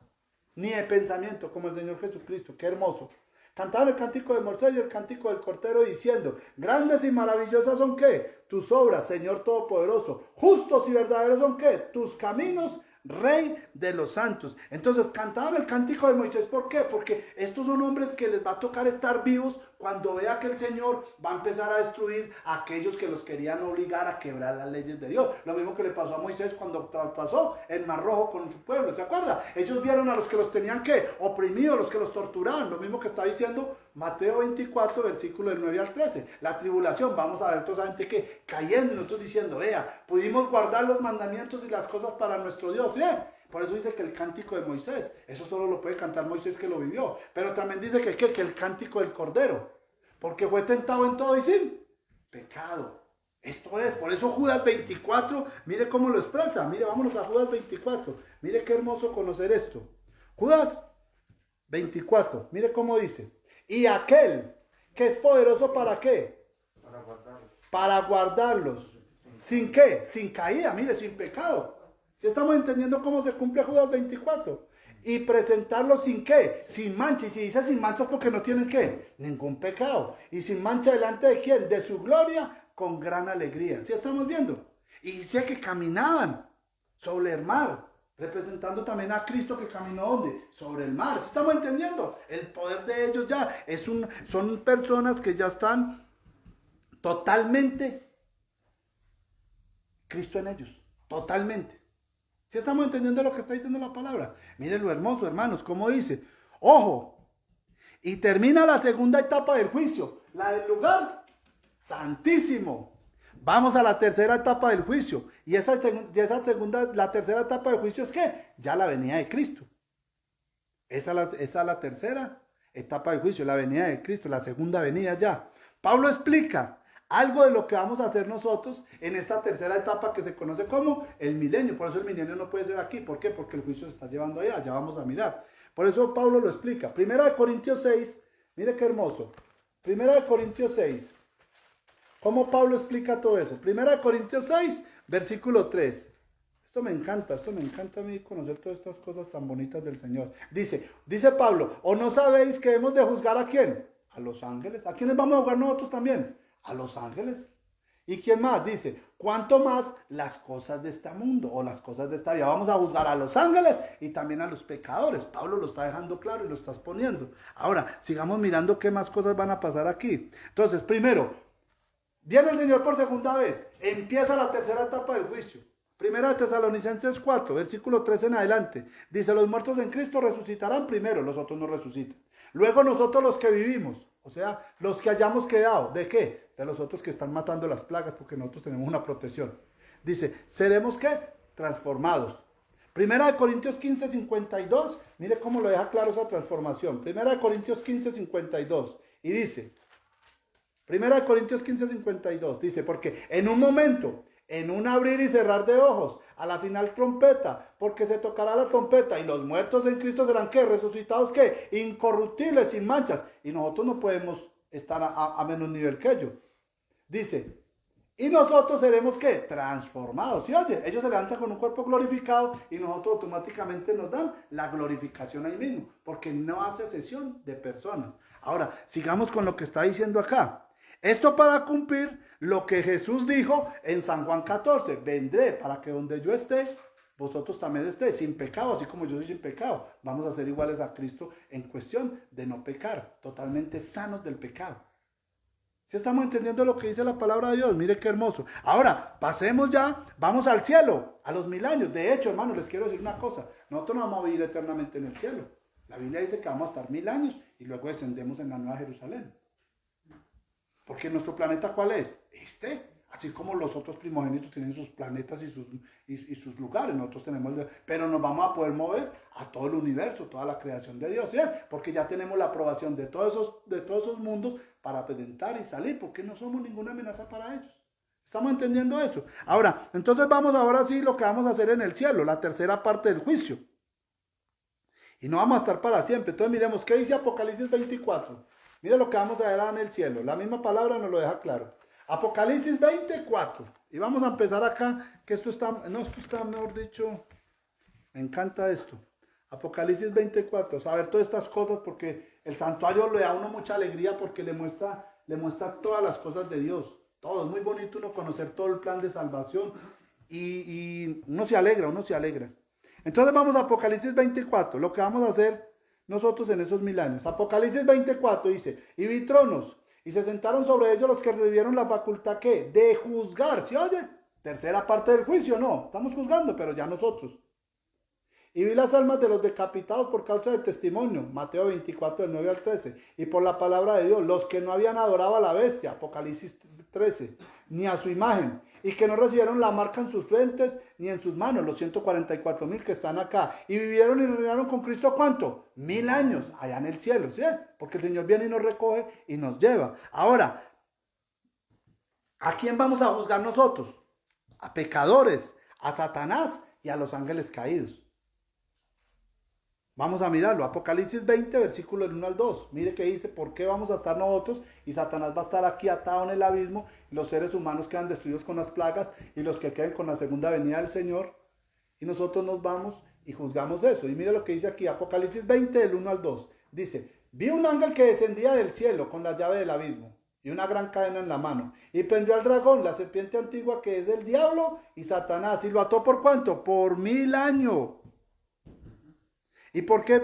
ni de pensamiento, como el Señor Jesucristo. Qué hermoso. Cantaban el cántico de Moisés y el cántico del Cordero, diciendo: grandes y maravillosas son ¿qué? Tus obras, Señor Todopoderoso. Justos y verdaderos son ¿qué? Tus caminos, Rey de los santos. Entonces cantaban el cántico de Moisés. ¿Por qué? Porque estos son hombres que les va a tocar estar vivos cuando vea que el Señor va a empezar a destruir a aquellos que los querían obligar a quebrar las leyes de Dios. Lo mismo que le pasó a Moisés cuando traspasó el Mar Rojo con su pueblo. ¿Se acuerda? Ellos vieron a los que los tenían ¿qué? Oprimidos, los que los torturaban. Lo mismo que está diciendo Mateo 24, versículo del 9 al 13. La tribulación, vamos a ver toda esa gente que cayendo, nosotros diciendo: vea, pudimos guardar los mandamientos y las cosas para nuestro Dios. ¿Sí? Por eso dice que el cántico de Moisés, eso solo lo puede cantar Moisés, que lo vivió. Pero también dice que el cántico del Cordero, porque fue tentado en todo y sin pecado. Esto es, por eso Judas 24, mire cómo lo expresa. Mire, vámonos a Judas 24. Mire qué hermoso conocer esto. Judas 24, mire cómo dice: y aquel que es poderoso ¿para qué? Para guardarlos. ¿Sin qué? Sin caída, mire, sin pecado. ¿Sí estamos entendiendo cómo se cumple Judas 24? Y presentarlos sin qué? Sin mancha. Y si dice sin mancha es porque no tienen qué? Ningún pecado. Y sin mancha delante de quién? De su gloria, con gran alegría. ¿Sí estamos viendo? Y dice que caminaban sobre el mar, representando también a Cristo que caminó ¿dónde? Sobre el mar. ¿Sí estamos entendiendo? El poder de ellos ya son personas que ya están totalmente Cristo en ellos. Totalmente. ¿Sí estamos entendiendo lo que está diciendo la palabra? Miren lo hermoso, hermanos, como dice. Ojo. Y termina la segunda etapa del juicio. La del lugar santísimo. Vamos a la tercera etapa del juicio. Y la tercera etapa del juicio es ¿qué? Ya la venida de Cristo. Esa es la tercera etapa del juicio, la venida de Cristo, la segunda venida ya. Pablo explica algo de lo que vamos a hacer nosotros en esta tercera etapa que se conoce como el milenio. Por eso el milenio no puede ser aquí. ¿Por qué? Porque el juicio se está llevando allá. Ya vamos a mirar. Por eso Pablo lo explica. Primera de Corintios 6. Mire qué hermoso. Primera de Corintios 6. ¿Cómo Pablo explica todo eso? Primera de Corintios 6, versículo 3. Esto me encanta a mí conocer todas estas cosas tan bonitas del Señor. Dice Pablo: ¿o no sabéis que hemos de juzgar a quién? A los ángeles. ¿A quiénes vamos a juzgar nosotros también? A los ángeles. ¿Y quién más? Dice: ¿cuánto más las cosas de este mundo o las cosas de esta vida? Vamos a juzgar a los ángeles y también a los pecadores. Pablo lo está dejando claro y lo está exponiendo. Ahora, sigamos mirando qué más cosas van a pasar aquí. Entonces, primero, viene el Señor por segunda vez. Empieza la tercera etapa del juicio. Primera de Tesalonicenses 4, versículo 3 en adelante. Dice: los muertos en Cristo resucitarán primero, los otros no resucitan. Luego nosotros los que vivimos, o sea, los que hayamos quedado, ¿de qué? De los otros que están matando las plagas, porque nosotros tenemos una protección. Dice: ¿seremos qué? Transformados. Primera de Corintios 15, 52, mire cómo lo deja claro esa transformación. Primera de Corintios 15, 52, y dice, Primera de Corintios 15, 52, dice: porque en un momento, en un abrir y cerrar de ojos, a la final trompeta, porque se tocará la trompeta y los muertos en Cristo serán ¿qué? Resucitados ¿qué? Incorruptibles, sin manchas. Y nosotros no podemos estar a menos nivel que ellos. Dice, y nosotros seremos ¿qué? Transformados. ¿Sí oye? Ellos se levantan con un cuerpo glorificado y nosotros automáticamente nos dan la glorificación ahí mismo, porque no hace cesión de personas. Ahora, sigamos con lo que está diciendo acá. Esto para cumplir lo que Jesús dijo en San Juan 14. Vendré para que donde yo esté, vosotros también estéis sin pecado, así como yo soy sin pecado. Vamos a ser iguales a Cristo en cuestión de no pecar, totalmente sanos del pecado. ¿Sí estamos entendiendo lo que dice la palabra de Dios? Mire qué hermoso. Ahora, pasemos ya, vamos al cielo, a los 1000 años. De hecho, hermanos, les quiero decir una cosa. Nosotros no vamos a vivir eternamente en el cielo. La Biblia dice que vamos a estar 1000 años y luego descendemos en la Nueva Jerusalén. Porque nuestro planeta, ¿cuál es? Así como los otros primogénitos tienen sus planetas y sus lugares, nosotros tenemos, pero nos vamos a poder mover a todo el universo, toda la creación de Dios, ¿sí? Porque ya tenemos la aprobación de todos esos mundos para presentar y salir, porque no somos ninguna amenaza para ellos. ¿Estamos entendiendo eso? Ahora, entonces vamos ahora sí lo que vamos a hacer en el cielo, la tercera parte del juicio. Y no vamos a estar para siempre. Entonces miremos, ¿qué dice Apocalipsis 24? Mira lo que vamos a ver en el cielo. La misma palabra nos lo deja claro. Apocalipsis 24. Y vamos a empezar acá, que esto está, mejor dicho, me encanta esto. Apocalipsis 24. Saber todas estas cosas porque el santuario le da a uno mucha alegría porque le muestra todas las cosas de Dios. Todo, es muy bonito uno conocer todo el plan de salvación y uno se alegra. Entonces vamos a Apocalipsis 24. Lo que vamos a hacer nosotros en esos 1000 años. Apocalipsis 24 dice, y vi tronos, y se sentaron sobre ellos los que recibieron la facultad, ¿qué? De juzgar, ¿sí oye? Tercera parte del juicio, no, estamos juzgando, pero ya nosotros. Y vi las almas de los decapitados por causa del testimonio, Mateo 24, del 9 al 13, y por la palabra de Dios, los que no habían adorado a la bestia, Apocalipsis 13, ni a su imagen, y que no recibieron la marca en sus frentes ni en sus manos, los 144,000 que están acá, y vivieron y reinaron con Cristo ¿cuánto? 1000 años, allá en el cielo, ¿sí? Porque el Señor viene y nos recoge y nos lleva. Ahora, ¿a quién vamos a juzgar nosotros? A pecadores, a Satanás y a los ángeles caídos. Vamos a mirarlo, Apocalipsis 20, versículo del 1 al 2. Mire que dice, ¿por qué vamos a estar nosotros? Y Satanás va a estar aquí atado en el abismo, y los seres humanos quedan destruidos con las plagas, y los que queden con la segunda venida del Señor. Y nosotros nos vamos y juzgamos eso. Y mire lo que dice aquí, Apocalipsis 20, del 1 al 2. Dice, vi un ángel que descendía del cielo con la llave del abismo, y una gran cadena en la mano, y prendió al dragón, la serpiente antigua que es el diablo y Satanás, y lo ató ¿por cuánto? Por 1000 años. ¿Y por qué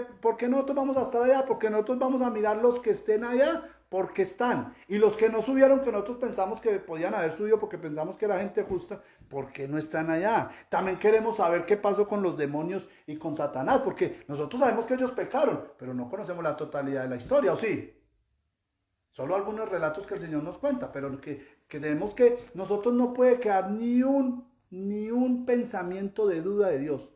nosotros vamos a estar allá? Porque nosotros vamos a mirar los que estén allá, porque están. Y los que no subieron, que nosotros pensamos que podían haber subido porque pensamos que era gente justa, ¿por qué no están allá? También queremos saber qué pasó con los demonios y con Satanás, porque nosotros sabemos que ellos pecaron, pero no conocemos la totalidad de la historia, ¿o sí? Solo algunos relatos que el Señor nos cuenta, pero que tenemos que nosotros no puede quedar ni un pensamiento de duda de Dios.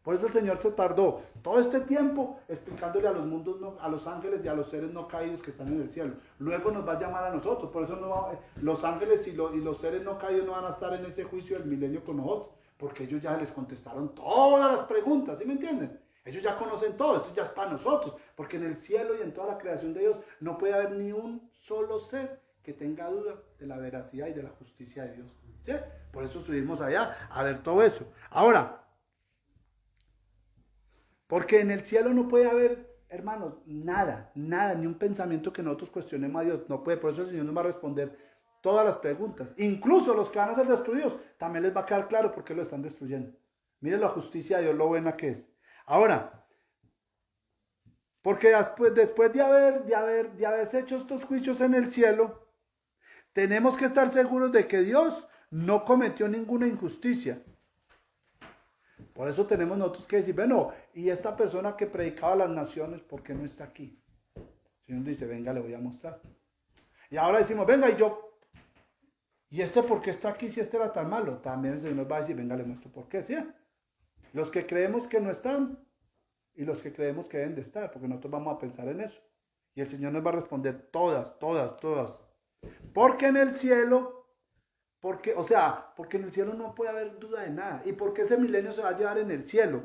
Por eso el Señor se tardó todo este tiempo explicándole a los mundos, a los ángeles y a los seres no caídos que están en el cielo. Luego nos va a llamar a nosotros. Por eso los ángeles y los seres no caídos no van a estar en ese juicio del milenio con nosotros. Porque ellos ya les contestaron todas las preguntas, ¿sí me entienden? Ellos ya conocen todo, esto ya es para nosotros. Porque en el cielo y en toda la creación de Dios no puede haber ni un solo ser que tenga duda de la veracidad y de la justicia de Dios. ¿Sí? Por eso subimos allá a ver todo eso. Ahora, porque en el cielo no puede haber, hermanos, nada, ni un pensamiento que nosotros cuestionemos a Dios. No puede, por eso el Señor nos va a responder todas las preguntas. Incluso los que van a ser destruidos, también les va a quedar claro por qué lo están destruyendo. Miren la justicia de Dios, lo buena que es. Ahora, porque después de haberse hecho estos juicios en el cielo, tenemos que estar seguros de que Dios no cometió ninguna injusticia. Por eso tenemos nosotros que decir, bueno, y esta persona que predicaba a las naciones, ¿por qué no está aquí? El Señor dice, venga, le voy a mostrar. Y ahora decimos, venga, ¿y este por qué está aquí si este era tan malo? También el Señor nos va a decir, venga, le muestro por qué, ¿sí? Los que creemos que no están y los que creemos que deben de estar, porque nosotros vamos a pensar en eso. Y el Señor nos va a responder todas. Porque en el cielo Porque, o sea, porque en el cielo no puede haber duda de nada. ¿Y por qué ese milenio se va a llevar en el cielo?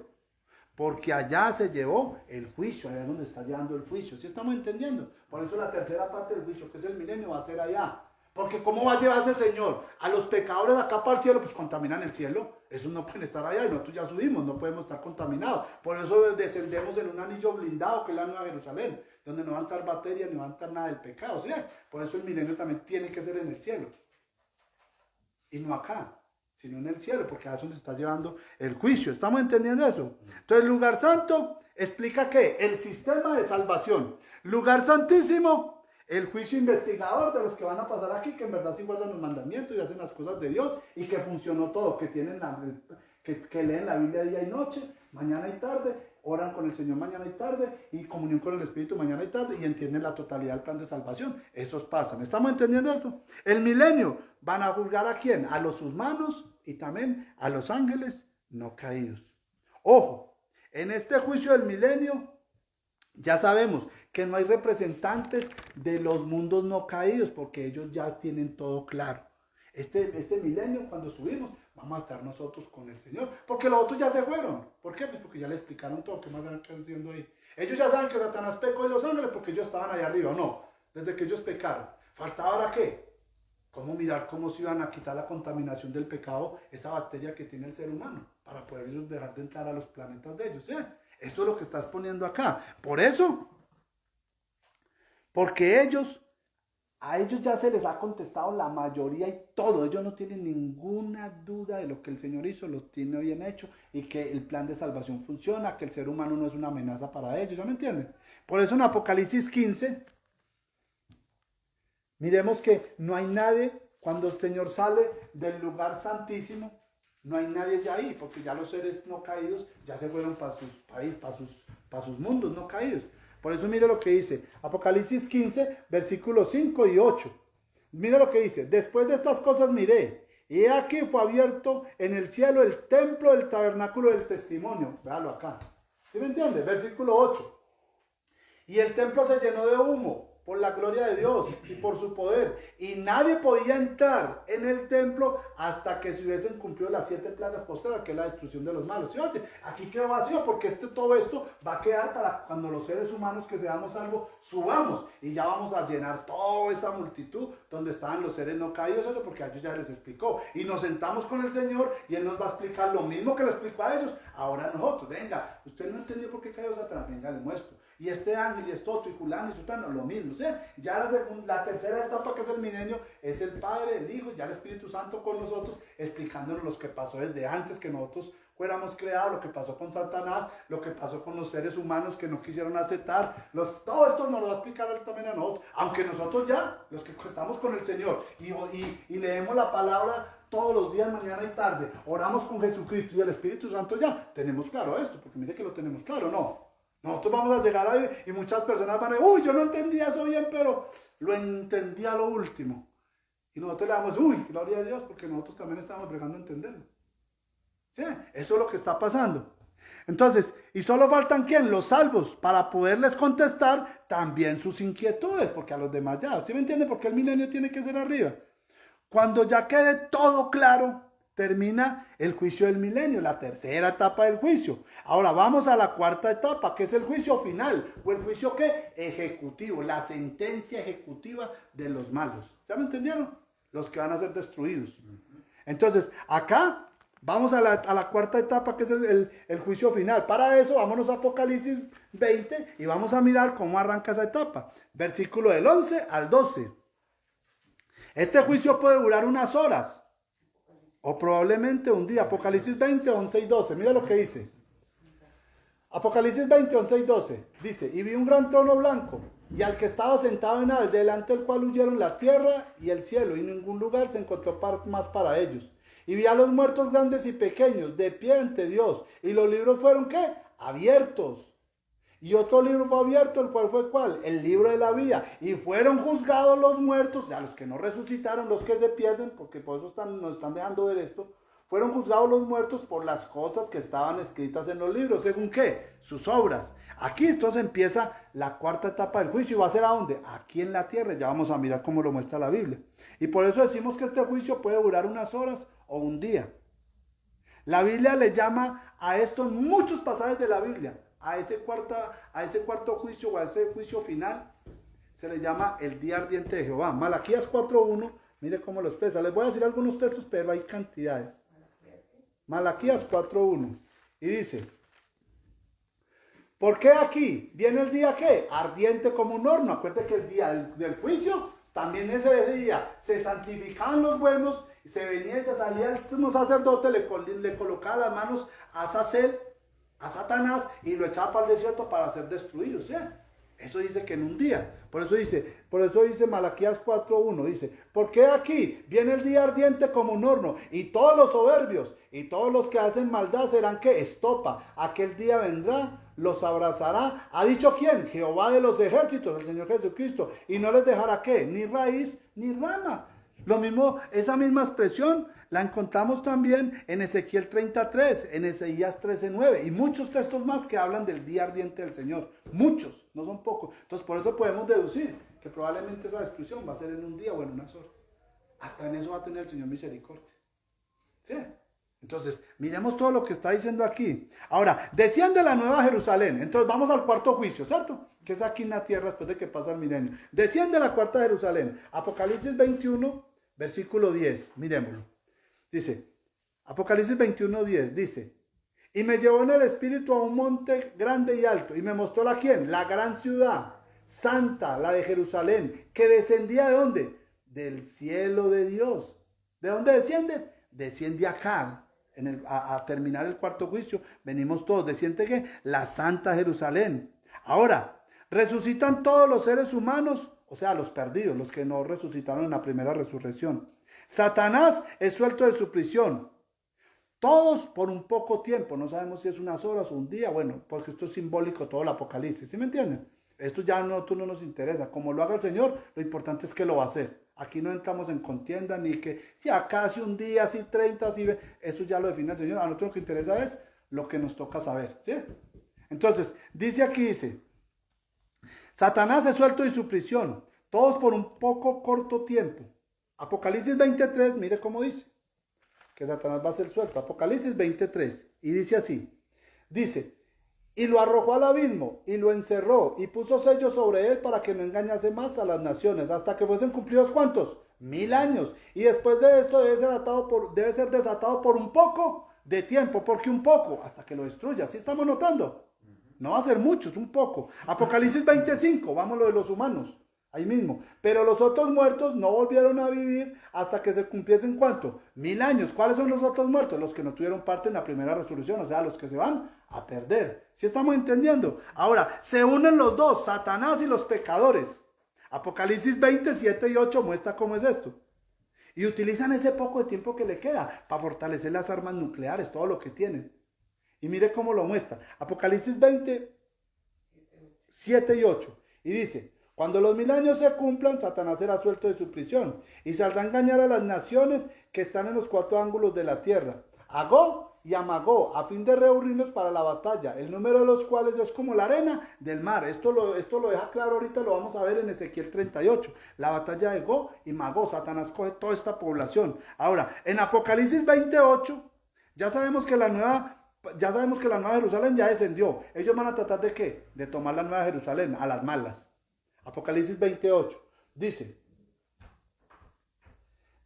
Porque allá se llevó el juicio, allá es donde está llevando el juicio. ¿Sí estamos entendiendo? Por eso la tercera parte del juicio, que es el milenio, va a ser allá. Porque ¿cómo va a llevarse el Señor a los pecadores acá para el cielo? Pues contaminan el cielo. Esos no pueden estar allá y nosotros ya subimos, no podemos estar contaminados. Por eso descendemos en un anillo blindado que es la Nueva Jerusalén, donde no va a entrar batería ni va a entrar nada del pecado. ¿Sí? Por eso el milenio también tiene que ser en el cielo. Y no acá, sino en el cielo, porque a eso se está llevando el juicio. ¿Estamos entendiendo eso? Entonces, el lugar santo explica que el sistema de salvación, lugar santísimo, el juicio investigador de los que van a pasar aquí, que en verdad sí guardan los mandamientos y hacen las cosas de Dios y que funcionó todo, que tienen que leen la Biblia día y noche, mañana y tarde, oran con el Señor mañana y tarde y comunión con el Espíritu mañana y tarde y entienden la totalidad del plan de salvación. Esos pasan. ¿Estamos entendiendo eso? El milenio van a juzgar a quién? A los humanos y también a los ángeles no caídos. Ojo, en este juicio del milenio ya sabemos que no hay representantes de los mundos no caídos porque ellos ya tienen todo claro. Este milenio, cuando subimos, vamos a estar nosotros con el Señor. Porque los otros ya se fueron. ¿Por qué? Pues porque ya le explicaron todo. ¿Qué más están haciendo ahí? Ellos ya saben que Satanás pecó y los ángeles porque ellos estaban allá arriba. No, desde que ellos pecaron. ¿Faltaba ahora qué? ¿Cómo mirar cómo se iban a quitar la contaminación del pecado, esa bacteria que tiene el ser humano, para poder ellos dejar de entrar a los planetas de ellos? ¿Sí? Eso es lo que estás poniendo acá. Por eso, porque a ellos ya se les ha contestado la mayoría y todo. Ellos no tienen ninguna duda de lo que el Señor hizo, lo tiene bien hecho y que el plan de salvación funciona, que el ser humano no es una amenaza para ellos. ¿Ya me entienden? Por eso en Apocalipsis 15, miremos que no hay nadie, cuando el Señor sale del lugar santísimo, no hay nadie ya ahí, porque ya los seres no caídos ya se fueron para sus países, para sus mundos no caídos. Por eso mire lo que dice Apocalipsis 15, versículos 5 y 8. Mire lo que dice: después de estas cosas miré, y he aquí fue abierto en el cielo el templo del tabernáculo del testimonio. Véalo acá. ¿Sí me entiende? Versículo 8. Y el templo se llenó de humo por la gloria de Dios y por su poder. Y nadie podía entrar en el templo hasta que se hubiesen cumplido las 7 plagas postreras, que es la destrucción de los malos. ¿Sí? Aquí quedó vacío porque todo esto va a quedar para cuando los seres humanos que seamos salvos subamos. Y ya vamos a llenar toda esa multitud donde estaban los seres no caídos, eso porque a ellos ya les explicó. Y nos sentamos con el Señor y Él nos va a explicar lo mismo que le explicó a ellos. Ahora nosotros, venga, usted no entendió por qué cayó Satanás, venga, le muestro. Y este ángel y esto otro y fulano y sultano, lo mismo. ¿Sí? Ya la tercera etapa, que es el milenio, es el Padre, el Hijo, ya el Espíritu Santo con nosotros, explicándonos lo que pasó desde antes que nosotros fuéramos creados, lo que pasó con Satanás, lo que pasó con los seres humanos que no quisieron aceptar. Todo esto nos lo va a explicar Él también a nosotros. Aunque nosotros ya, los que estamos con el Señor y leemos la palabra todos los días, mañana y tarde, oramos con Jesucristo y el Espíritu Santo, ya tenemos claro esto, porque mire que lo tenemos claro, ¿no? Nosotros vamos a llegar ahí y muchas personas van a decir: uy, yo no entendía eso bien, pero lo entendí a lo último. Y nosotros le damos: uy, gloria a Dios, porque nosotros también estamos bregando a entenderlo. ¿Sí? Eso es lo que está pasando. Entonces, y solo faltan ¿quién? Los salvos, para poderles contestar también sus inquietudes, porque a los demás ya, ¿sí me entiende? Porque el milenio tiene que ser arriba. Cuando ya quede todo claro, termina el juicio del milenio, la tercera etapa del juicio. Ahora vamos a la cuarta etapa, que es el juicio final, o el juicio ¿qué? Ejecutivo, la sentencia ejecutiva de los malos. ¿Ya me entendieron? Los que van a ser destruidos. Entonces, acá vamos a la cuarta etapa, que es el juicio final. Para eso, vámonos a Apocalipsis 20 y vamos a mirar cómo arranca esa etapa. Versículo del 11 al 12. Este juicio puede durar unas horas o probablemente un día. Apocalipsis 20, 11 y 12. Mira lo que dice. Apocalipsis 20, 11 y 12. Dice: y vi un gran trono blanco y al que estaba sentado en él, delante del cual huyeron la tierra y el cielo, y ningún lugar se encontró más para ellos. Y vi a los muertos grandes y pequeños de pie ante Dios, y los libros fueron ¿qué? Abiertos. Y otro libro fue abierto, el cual fue ¿cuál? El libro de la vida. Y fueron juzgados los muertos, o sea, los que no resucitaron, los que se pierden, porque por eso nos están dejando ver esto. fueron juzgados los muertos por las cosas que estaban escritas en los libros. ¿Según qué? Sus obras. Aquí entonces empieza la cuarta etapa del juicio. ¿Y va a ser a dónde? Aquí en la tierra. Ya vamos a mirar cómo lo muestra la Biblia. Y por eso decimos que este juicio puede durar unas horas o un día. La Biblia le llama a esto en muchos pasajes de la Biblia, a ese cuarto juicio o a ese juicio final, se le llama el día ardiente de Jehová. Malaquías 4.1, mire cómo lo expresa. Les voy a decir algunos textos, pero hay cantidades. Malaquías 4.1, y dice: ¿por qué aquí viene el día qué? Ardiente como un horno. Acuérdate que el día del juicio, también ese día, se santificaban los buenos, se venía y se salía el sumo sacerdote, le colocaba las manos a Azazel, a Satanás, y lo echaba para el desierto para ser destruido. ¿Sí? Eso dice que en un día. Por eso dice Malaquías 4.1, dice: ¿por qué aquí viene el día ardiente como un horno? Y todos los soberbios y todos los que hacen maldad serán que estopa. Aquel día vendrá, los abrazará. ¿Ha dicho quién? Jehová de los ejércitos, el Señor Jesucristo. Y no les dejará ¿qué? Ni raíz ni rama. Lo mismo, esa misma expresión la encontramos también en Ezequiel 33, en Ezeías 13:9 y muchos textos más que hablan del día ardiente del Señor. Muchos, no son pocos. Entonces por eso podemos deducir que probablemente esa destrucción va a ser en un día o en unas horas. Hasta en eso va a tener el Señor misericordia. ¿Sí? Entonces, miremos todo lo que está diciendo aquí. Ahora, desciende la nueva Jerusalén. Entonces vamos al cuarto juicio, ¿cierto? Que es aquí en la tierra después de que pasa el milenio. Desciende la cuarta Jerusalén. Apocalipsis 21, versículo 10. Miremoslo. Dice, Apocalipsis 21:10, dice: y me llevó en el espíritu a un monte grande y alto, y me mostró la ¿quién? La gran ciudad, santa, la de Jerusalén, que descendía ¿de dónde? Del cielo de Dios. ¿De dónde desciende? Desciende acá, a terminar el cuarto juicio, venimos todos, desciende ¿qué? La santa Jerusalén. Ahora, resucitan todos los seres humanos, o sea, los perdidos, los que no resucitaron en la primera resurrección. Satanás es suelto de su prisión. Todos por un poco tiempo, no sabemos si es unas horas o un día, bueno, porque esto es simbólico todo el Apocalipsis, ¿sí me entienden? Esto ya no nos interesa, como lo haga el Señor, lo importante es que lo va a hacer. Aquí no entramos en contienda, ni que si acá si un día, si 30, si eso ya lo define el Señor. A nosotros lo que interesa es lo que nos toca saber, ¿sí? Entonces, dice, Satanás es suelto de su prisión, todos por un poco corto tiempo. Apocalipsis 23, mire cómo dice, que Satanás va a ser suelto. Apocalipsis 23, y dice así, dice: y lo arrojó al abismo, y lo encerró, y puso sellos sobre él para que no engañase más a las naciones, hasta que fuesen cumplidos ¿cuántos? 1000 años. Y después de esto debe ser desatado por un poco de tiempo. ¿Por qué un poco? Hasta que lo destruya. ¿Sí estamos notando? No va a ser mucho, es un poco. Apocalipsis 25, vamos a lo de los humanos. Ahí mismo. Pero los otros muertos no volvieron a vivir hasta que se cumpliesen ¿cuánto? 1000 años. ¿Cuáles son los otros muertos? Los que no tuvieron parte en la primera resurrección, o sea, los que se van a perder. ¿Sí estamos entendiendo? Ahora, se unen los dos, Satanás y los pecadores. Apocalipsis 27 y 8 muestra cómo es esto. Y utilizan ese poco de tiempo que le queda para fortalecer las armas nucleares, todo lo que tienen. Y mire cómo lo muestra. Apocalipsis 20, 7 y 8. Y dice: cuando los 1000 años se cumplan, Satanás será suelto de su prisión y saldrá a engañar a las naciones que están en los 4 ángulos de la tierra, a Gog y a Magog, a fin de reunirnos para la batalla, el número de los cuales es como la arena del mar. Esto lo deja claro ahorita, lo vamos a ver en Ezequiel 38, la batalla de Gog y Magog. Satanás coge toda esta población. Ahora, en Apocalipsis 28, ya sabemos que la nueva Jerusalén ya descendió. Ellos van a tratar de ¿qué? De tomar la nueva Jerusalén a las malas. Apocalipsis 28, dice,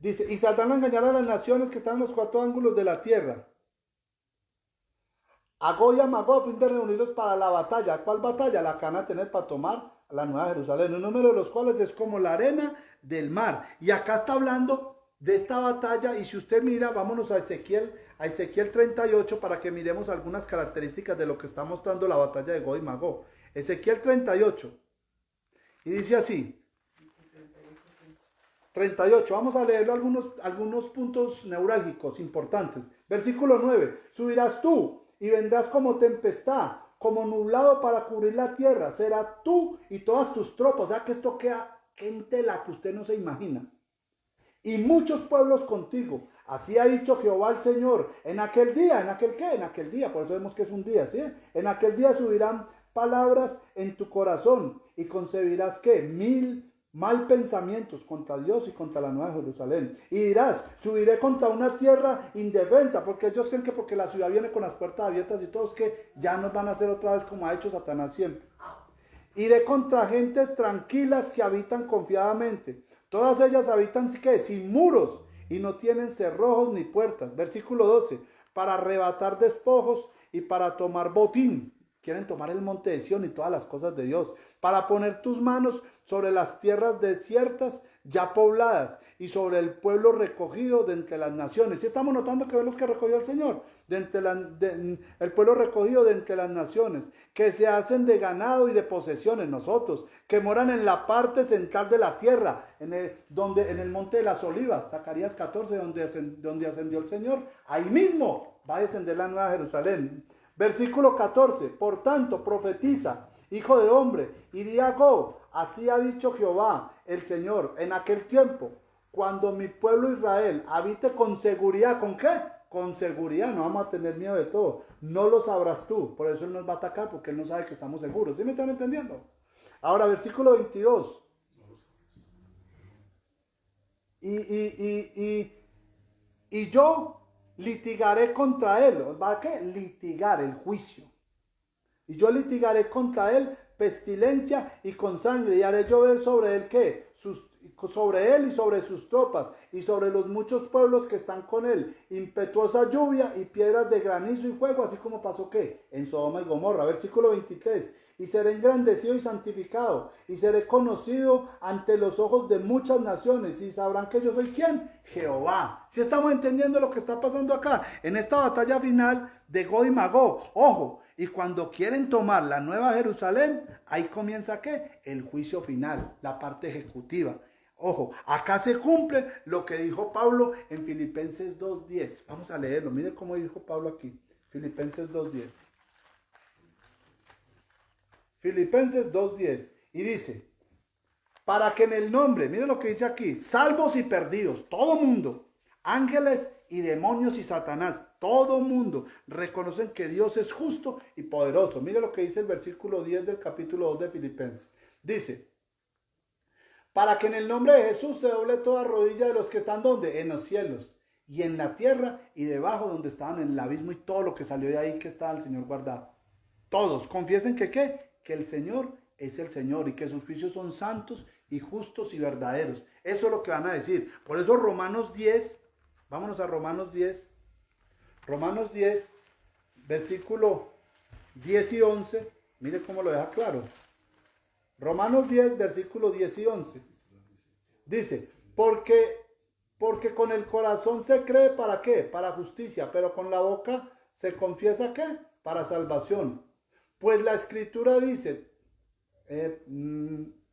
y saldrán a engañar a las naciones que están en los 4 ángulos de la tierra, a Gog y a Magog, a fin de reunirlos para la batalla. ¿Cuál batalla? La que van a tener para tomar la nueva Jerusalén, el número de los cuales es como la arena del mar. Y acá está hablando de esta batalla, y si usted mira, vámonos a Ezequiel 38 para que miremos algunas características de lo que está mostrando la batalla de Gog y Magog. Ezequiel 38. Y dice así, 38, vamos a leerlo algunos puntos neurálgicos importantes. Versículo 9, subirás tú y vendrás como tempestad, como nublado para cubrir la tierra. Será tú y todas tus tropas. O sea que esto queda en tela que usted no se imagina. Y muchos pueblos contigo. Así ha dicho Jehová el Señor. En aquel día, ¿en aquel qué? En aquel día, por eso vemos que es un día, ¿sí? En aquel día subirán palabras en tu corazón y concebirás ¿qué? 1000 mal pensamientos contra Dios y contra la Nueva Jerusalén. Y dirás, subiré contra una tierra indefensa, porque ellos creen que porque la ciudad viene con las puertas abiertas y todos que ya nos van a hacer otra vez como ha hecho Satanás siempre. Iré contra gentes tranquilas que habitan confiadamente. Todas ellas habitan ¿qué? Sin muros y no tienen cerrojos ni puertas. Versículo 12. Para arrebatar despojos y para tomar botín. Quieren tomar el monte de Sión y todas las cosas de Dios. Para poner tus manos sobre las tierras desiertas ya pobladas y sobre el pueblo recogido de entre las naciones. ¿Sí estamos notando que es los que recogió el Señor? El pueblo recogido de entre las naciones, que se hacen de ganado y de posesiones, nosotros, que moran en la parte central de la tierra, en el monte de las olivas, Zacarías 14, donde ascendió el Señor, ahí mismo va a descender la Nueva Jerusalén. Versículo 14, por tanto, profetiza, hijo de hombre, y di a Gog, así ha dicho Jehová, el Señor, en aquel tiempo, cuando mi pueblo Israel habite con seguridad. ¿Con qué? Con seguridad, no vamos a tener miedo de todo. No lo sabrás tú, por eso Él nos va a atacar, porque Él no sabe que estamos seguros. ¿Sí me están entendiendo? Ahora, versículo 22. Y yo litigaré contra él. ¿Va a qué? Litigar, el juicio. Y yo litigaré contra él pestilencia y con sangre, y haré llover sobre él ¿qué? Sobre él y sobre sus tropas, y sobre los muchos pueblos que están con él, impetuosa lluvia y piedras de granizo y fuego, así como pasó ¿qué? En Sodoma y Gomorra. Versículo 23. Y seré engrandecido y santificado, y seré conocido ante los ojos de muchas naciones, y sabrán que yo soy ¿quién? Jehová. ¿Sí estamos entendiendo lo que está pasando acá? En esta batalla final de Gog y Magog, ojo, y cuando quieren tomar la Nueva Jerusalén, ahí comienza ¿qué? El juicio final, la parte ejecutiva. Ojo, acá se cumple lo que dijo Pablo en Filipenses 2.10. Vamos a leerlo, miren cómo dijo Pablo aquí, Filipenses 2.10. Filipenses 2.10. Y dice, para que en el nombre, miren lo que dice aquí, salvos y perdidos, todo mundo, ángeles y demonios y Satanás, todo mundo, reconocen que Dios es justo y poderoso. Miren lo que dice el versículo 10 del capítulo 2 de Filipenses. Dice, para que en el nombre de Jesús se doble toda rodilla de los que están ¿dónde? En los cielos y en la tierra y debajo donde estaban en el abismo y todo lo que salió de ahí que estaba el Señor guardado. Todos confiesen que ¿qué? Que el Señor es el Señor y que sus juicios son santos y justos y verdaderos. Eso es lo que van a decir. Por eso Romanos 10, vámonos a Romanos 10. Romanos 10, versículo 10 y 11. Mire cómo lo deja claro. Romanos 10, versículo 10 y 11. Dice, porque con el corazón se cree ¿para qué? Para justicia, pero con la boca se confiesa ¿qué? Para salvación. Pues la escritura dice,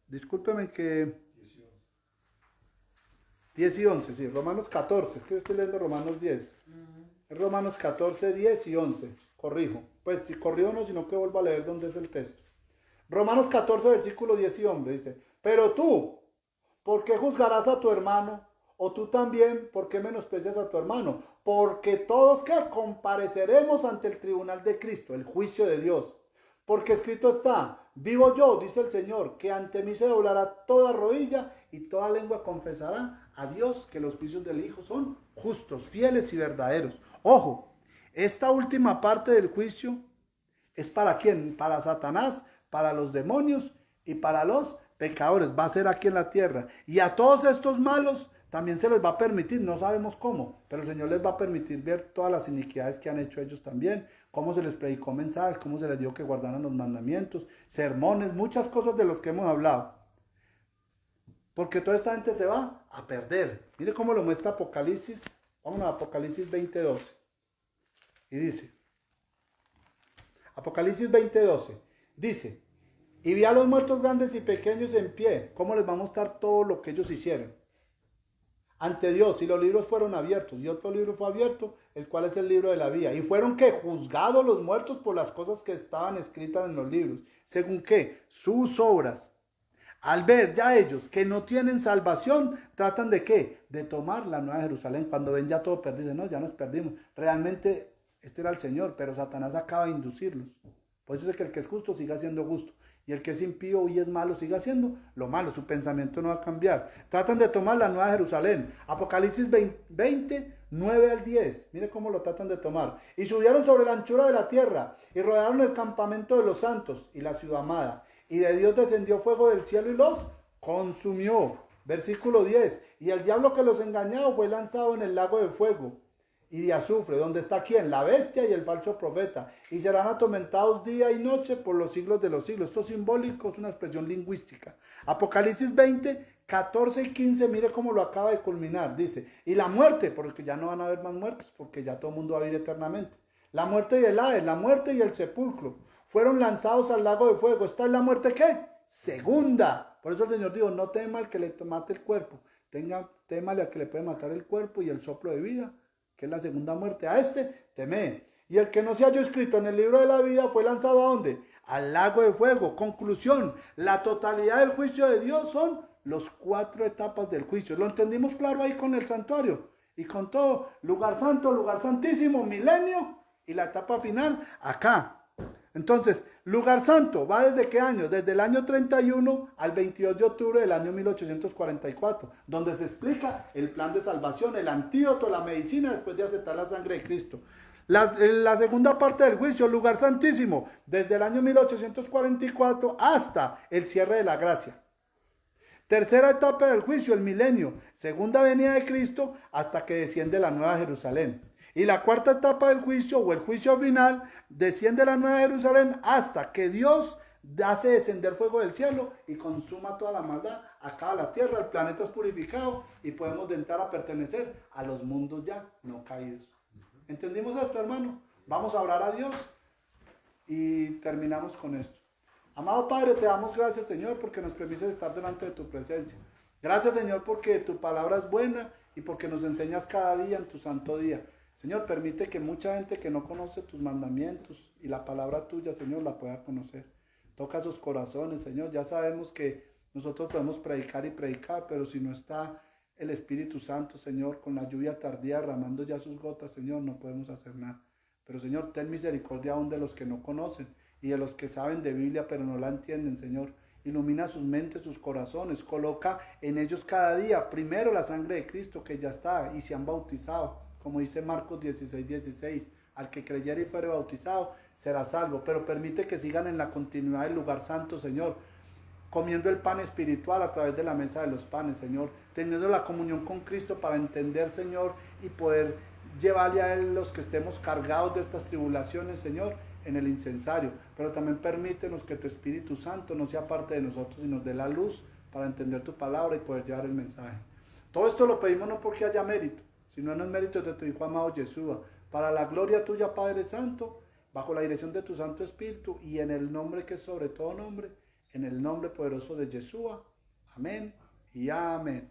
discúlpeme que 10 y 11, sí, Romanos 14, es que yo estoy leyendo Romanos 10. Es Romanos 14, 10 y 11, corrijo. Pues si corrijo no, sino que vuelvo a leer donde es el texto. Romanos 14, versículo 10 y 11 dice, pero tú, ¿por qué juzgarás a tu hermano? O tú también, ¿por qué menosprecias a tu hermano? Porque todos que compareceremos ante el tribunal de Cristo, el juicio de Dios. Porque escrito está, vivo yo, dice el Señor, que ante mí se doblará toda rodilla y toda lengua confesará a Dios que los juicios del Hijo son justos, fieles y verdaderos. Ojo, esta última parte del juicio es ¿para quién? Para Satanás, para los demonios y para los pecadores. Va a ser aquí en la tierra. Y a todos estos malos también se les va a permitir, no sabemos cómo, pero el Señor les va a permitir ver todas las iniquidades que han hecho ellos también, cómo se les predicó mensajes, cómo se les dio que guardaran los mandamientos, sermones, muchas cosas de los que hemos hablado. Porque toda esta gente se va a perder. Mire cómo lo muestra Apocalipsis. Vamos a Apocalipsis 20:12. Y dice, Apocalipsis 20:12, dice, y vi a los muertos grandes y pequeños en pie. ¿Cómo les va a mostrar todo lo que ellos hicieron? Ante Dios, y los libros fueron abiertos, y otro libro fue abierto, el cual es el libro de la vida. Y fueron ¿qué? Juzgados los muertos por las cosas que estaban escritas en los libros. ¿Según qué? Sus obras. Al ver ya ellos que no tienen salvación, tratan de ¿qué? De tomar la Nueva Jerusalén. Cuando ven ya todo perdido, no, ya nos perdimos. Realmente este era el Señor, pero Satanás acaba de inducirlos. Por eso es que el que es justo siga siendo justo. Y el que es impío y es malo siga haciendo lo malo. Su pensamiento no va a cambiar. Tratan de tomar la Nueva Jerusalén. Apocalipsis 20, 9 al 10. Mire cómo lo tratan de tomar. Y subieron sobre la anchura de la tierra y rodearon el campamento de los santos y la ciudad amada. Y de Dios descendió fuego del cielo y los consumió. Versículo 10. Y el diablo que los engañaba fue lanzado en el lago de fuego y de azufre, donde está quién, la bestia y el falso profeta, y serán atormentados día y noche por los siglos de los siglos. Esto es simbólico, es una expresión lingüística. Apocalipsis 20, 14 y 15, mire cómo lo acaba de culminar. Dice, y la muerte, porque ya no van a haber más muertos, porque ya todo el mundo va a vivir eternamente. La muerte y el Hades, la muerte y el sepulcro, fueron lanzados al lago de fuego. ¿Esta es la muerte qué? Segunda. Por eso el Señor dijo, no tema al que le mate el cuerpo, témale al que le puede matar el cuerpo y el soplo de vida, que es la segunda muerte. A este temed. Y el que no se halló escrito en el libro de la vida fue lanzado ¿a dónde? Al lago de fuego. Conclusión, la totalidad del juicio de Dios son las 4 etapas del juicio. Lo entendimos claro ahí con el santuario y con todo. Lugar santo, lugar santísimo, milenio y la etapa final acá. Entonces, lugar santo, ¿va desde qué año? Desde el año 31 al 22 de octubre del año 1844, donde se explica el plan de salvación, el antídoto, la medicina después de aceptar la sangre de Cristo. La segunda parte del juicio, lugar santísimo, desde el año 1844 hasta el cierre de la gracia. Tercera etapa del juicio, el milenio, segunda venida de Cristo hasta que desciende la Nueva Jerusalén. Y la cuarta etapa del juicio o el juicio final, desciende la Nueva Jerusalén hasta que Dios hace descender fuego del cielo y consuma toda la maldad, acaba la tierra, el planeta es purificado y podemos entrar a pertenecer a los mundos ya no caídos. ¿Entendimos esto, hermano? Vamos a orar a Dios y terminamos con esto. Amado Padre, te damos gracias, Señor, porque nos permites estar delante de tu presencia. Gracias, Señor, porque tu palabra es buena y porque nos enseñas cada día en tu santo día. Señor, permite que mucha gente que no conoce tus mandamientos y la palabra tuya, Señor, la pueda conocer. Toca sus corazones, Señor. Ya sabemos que nosotros podemos predicar y predicar, pero si no está el Espíritu Santo, Señor, con la lluvia tardía derramando ya sus gotas, Señor, no podemos hacer nada. Pero, Señor, ten misericordia aún de los que no conocen y de los que saben de Biblia, pero no la entienden, Señor. Ilumina sus mentes, sus corazones. Coloca en ellos cada día, primero la sangre de Cristo, que ya está, y se han bautizado. Como dice Marcos 16, 16, al que creyere y fuere bautizado será salvo, pero permite que sigan en la continuidad del lugar santo, Señor, comiendo el pan espiritual a través de la mesa de los panes, Señor, teniendo la comunión con Cristo para entender, Señor, y poder llevarle a Él los que estemos cargados de estas tribulaciones, Señor, en el incensario, pero también permítenos que tu Espíritu Santo no sea parte de nosotros y nos dé la luz para entender tu palabra y poder llevar el mensaje. Todo esto lo pedimos no porque haya mérito, sino en los méritos de tu Hijo amado Yeshua, para la gloria tuya, Padre Santo, bajo la dirección de tu Santo Espíritu y en el nombre que es sobre todo nombre, en el nombre poderoso de Yeshua. Amén y amén.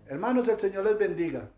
Hermanos, el Señor les bendiga.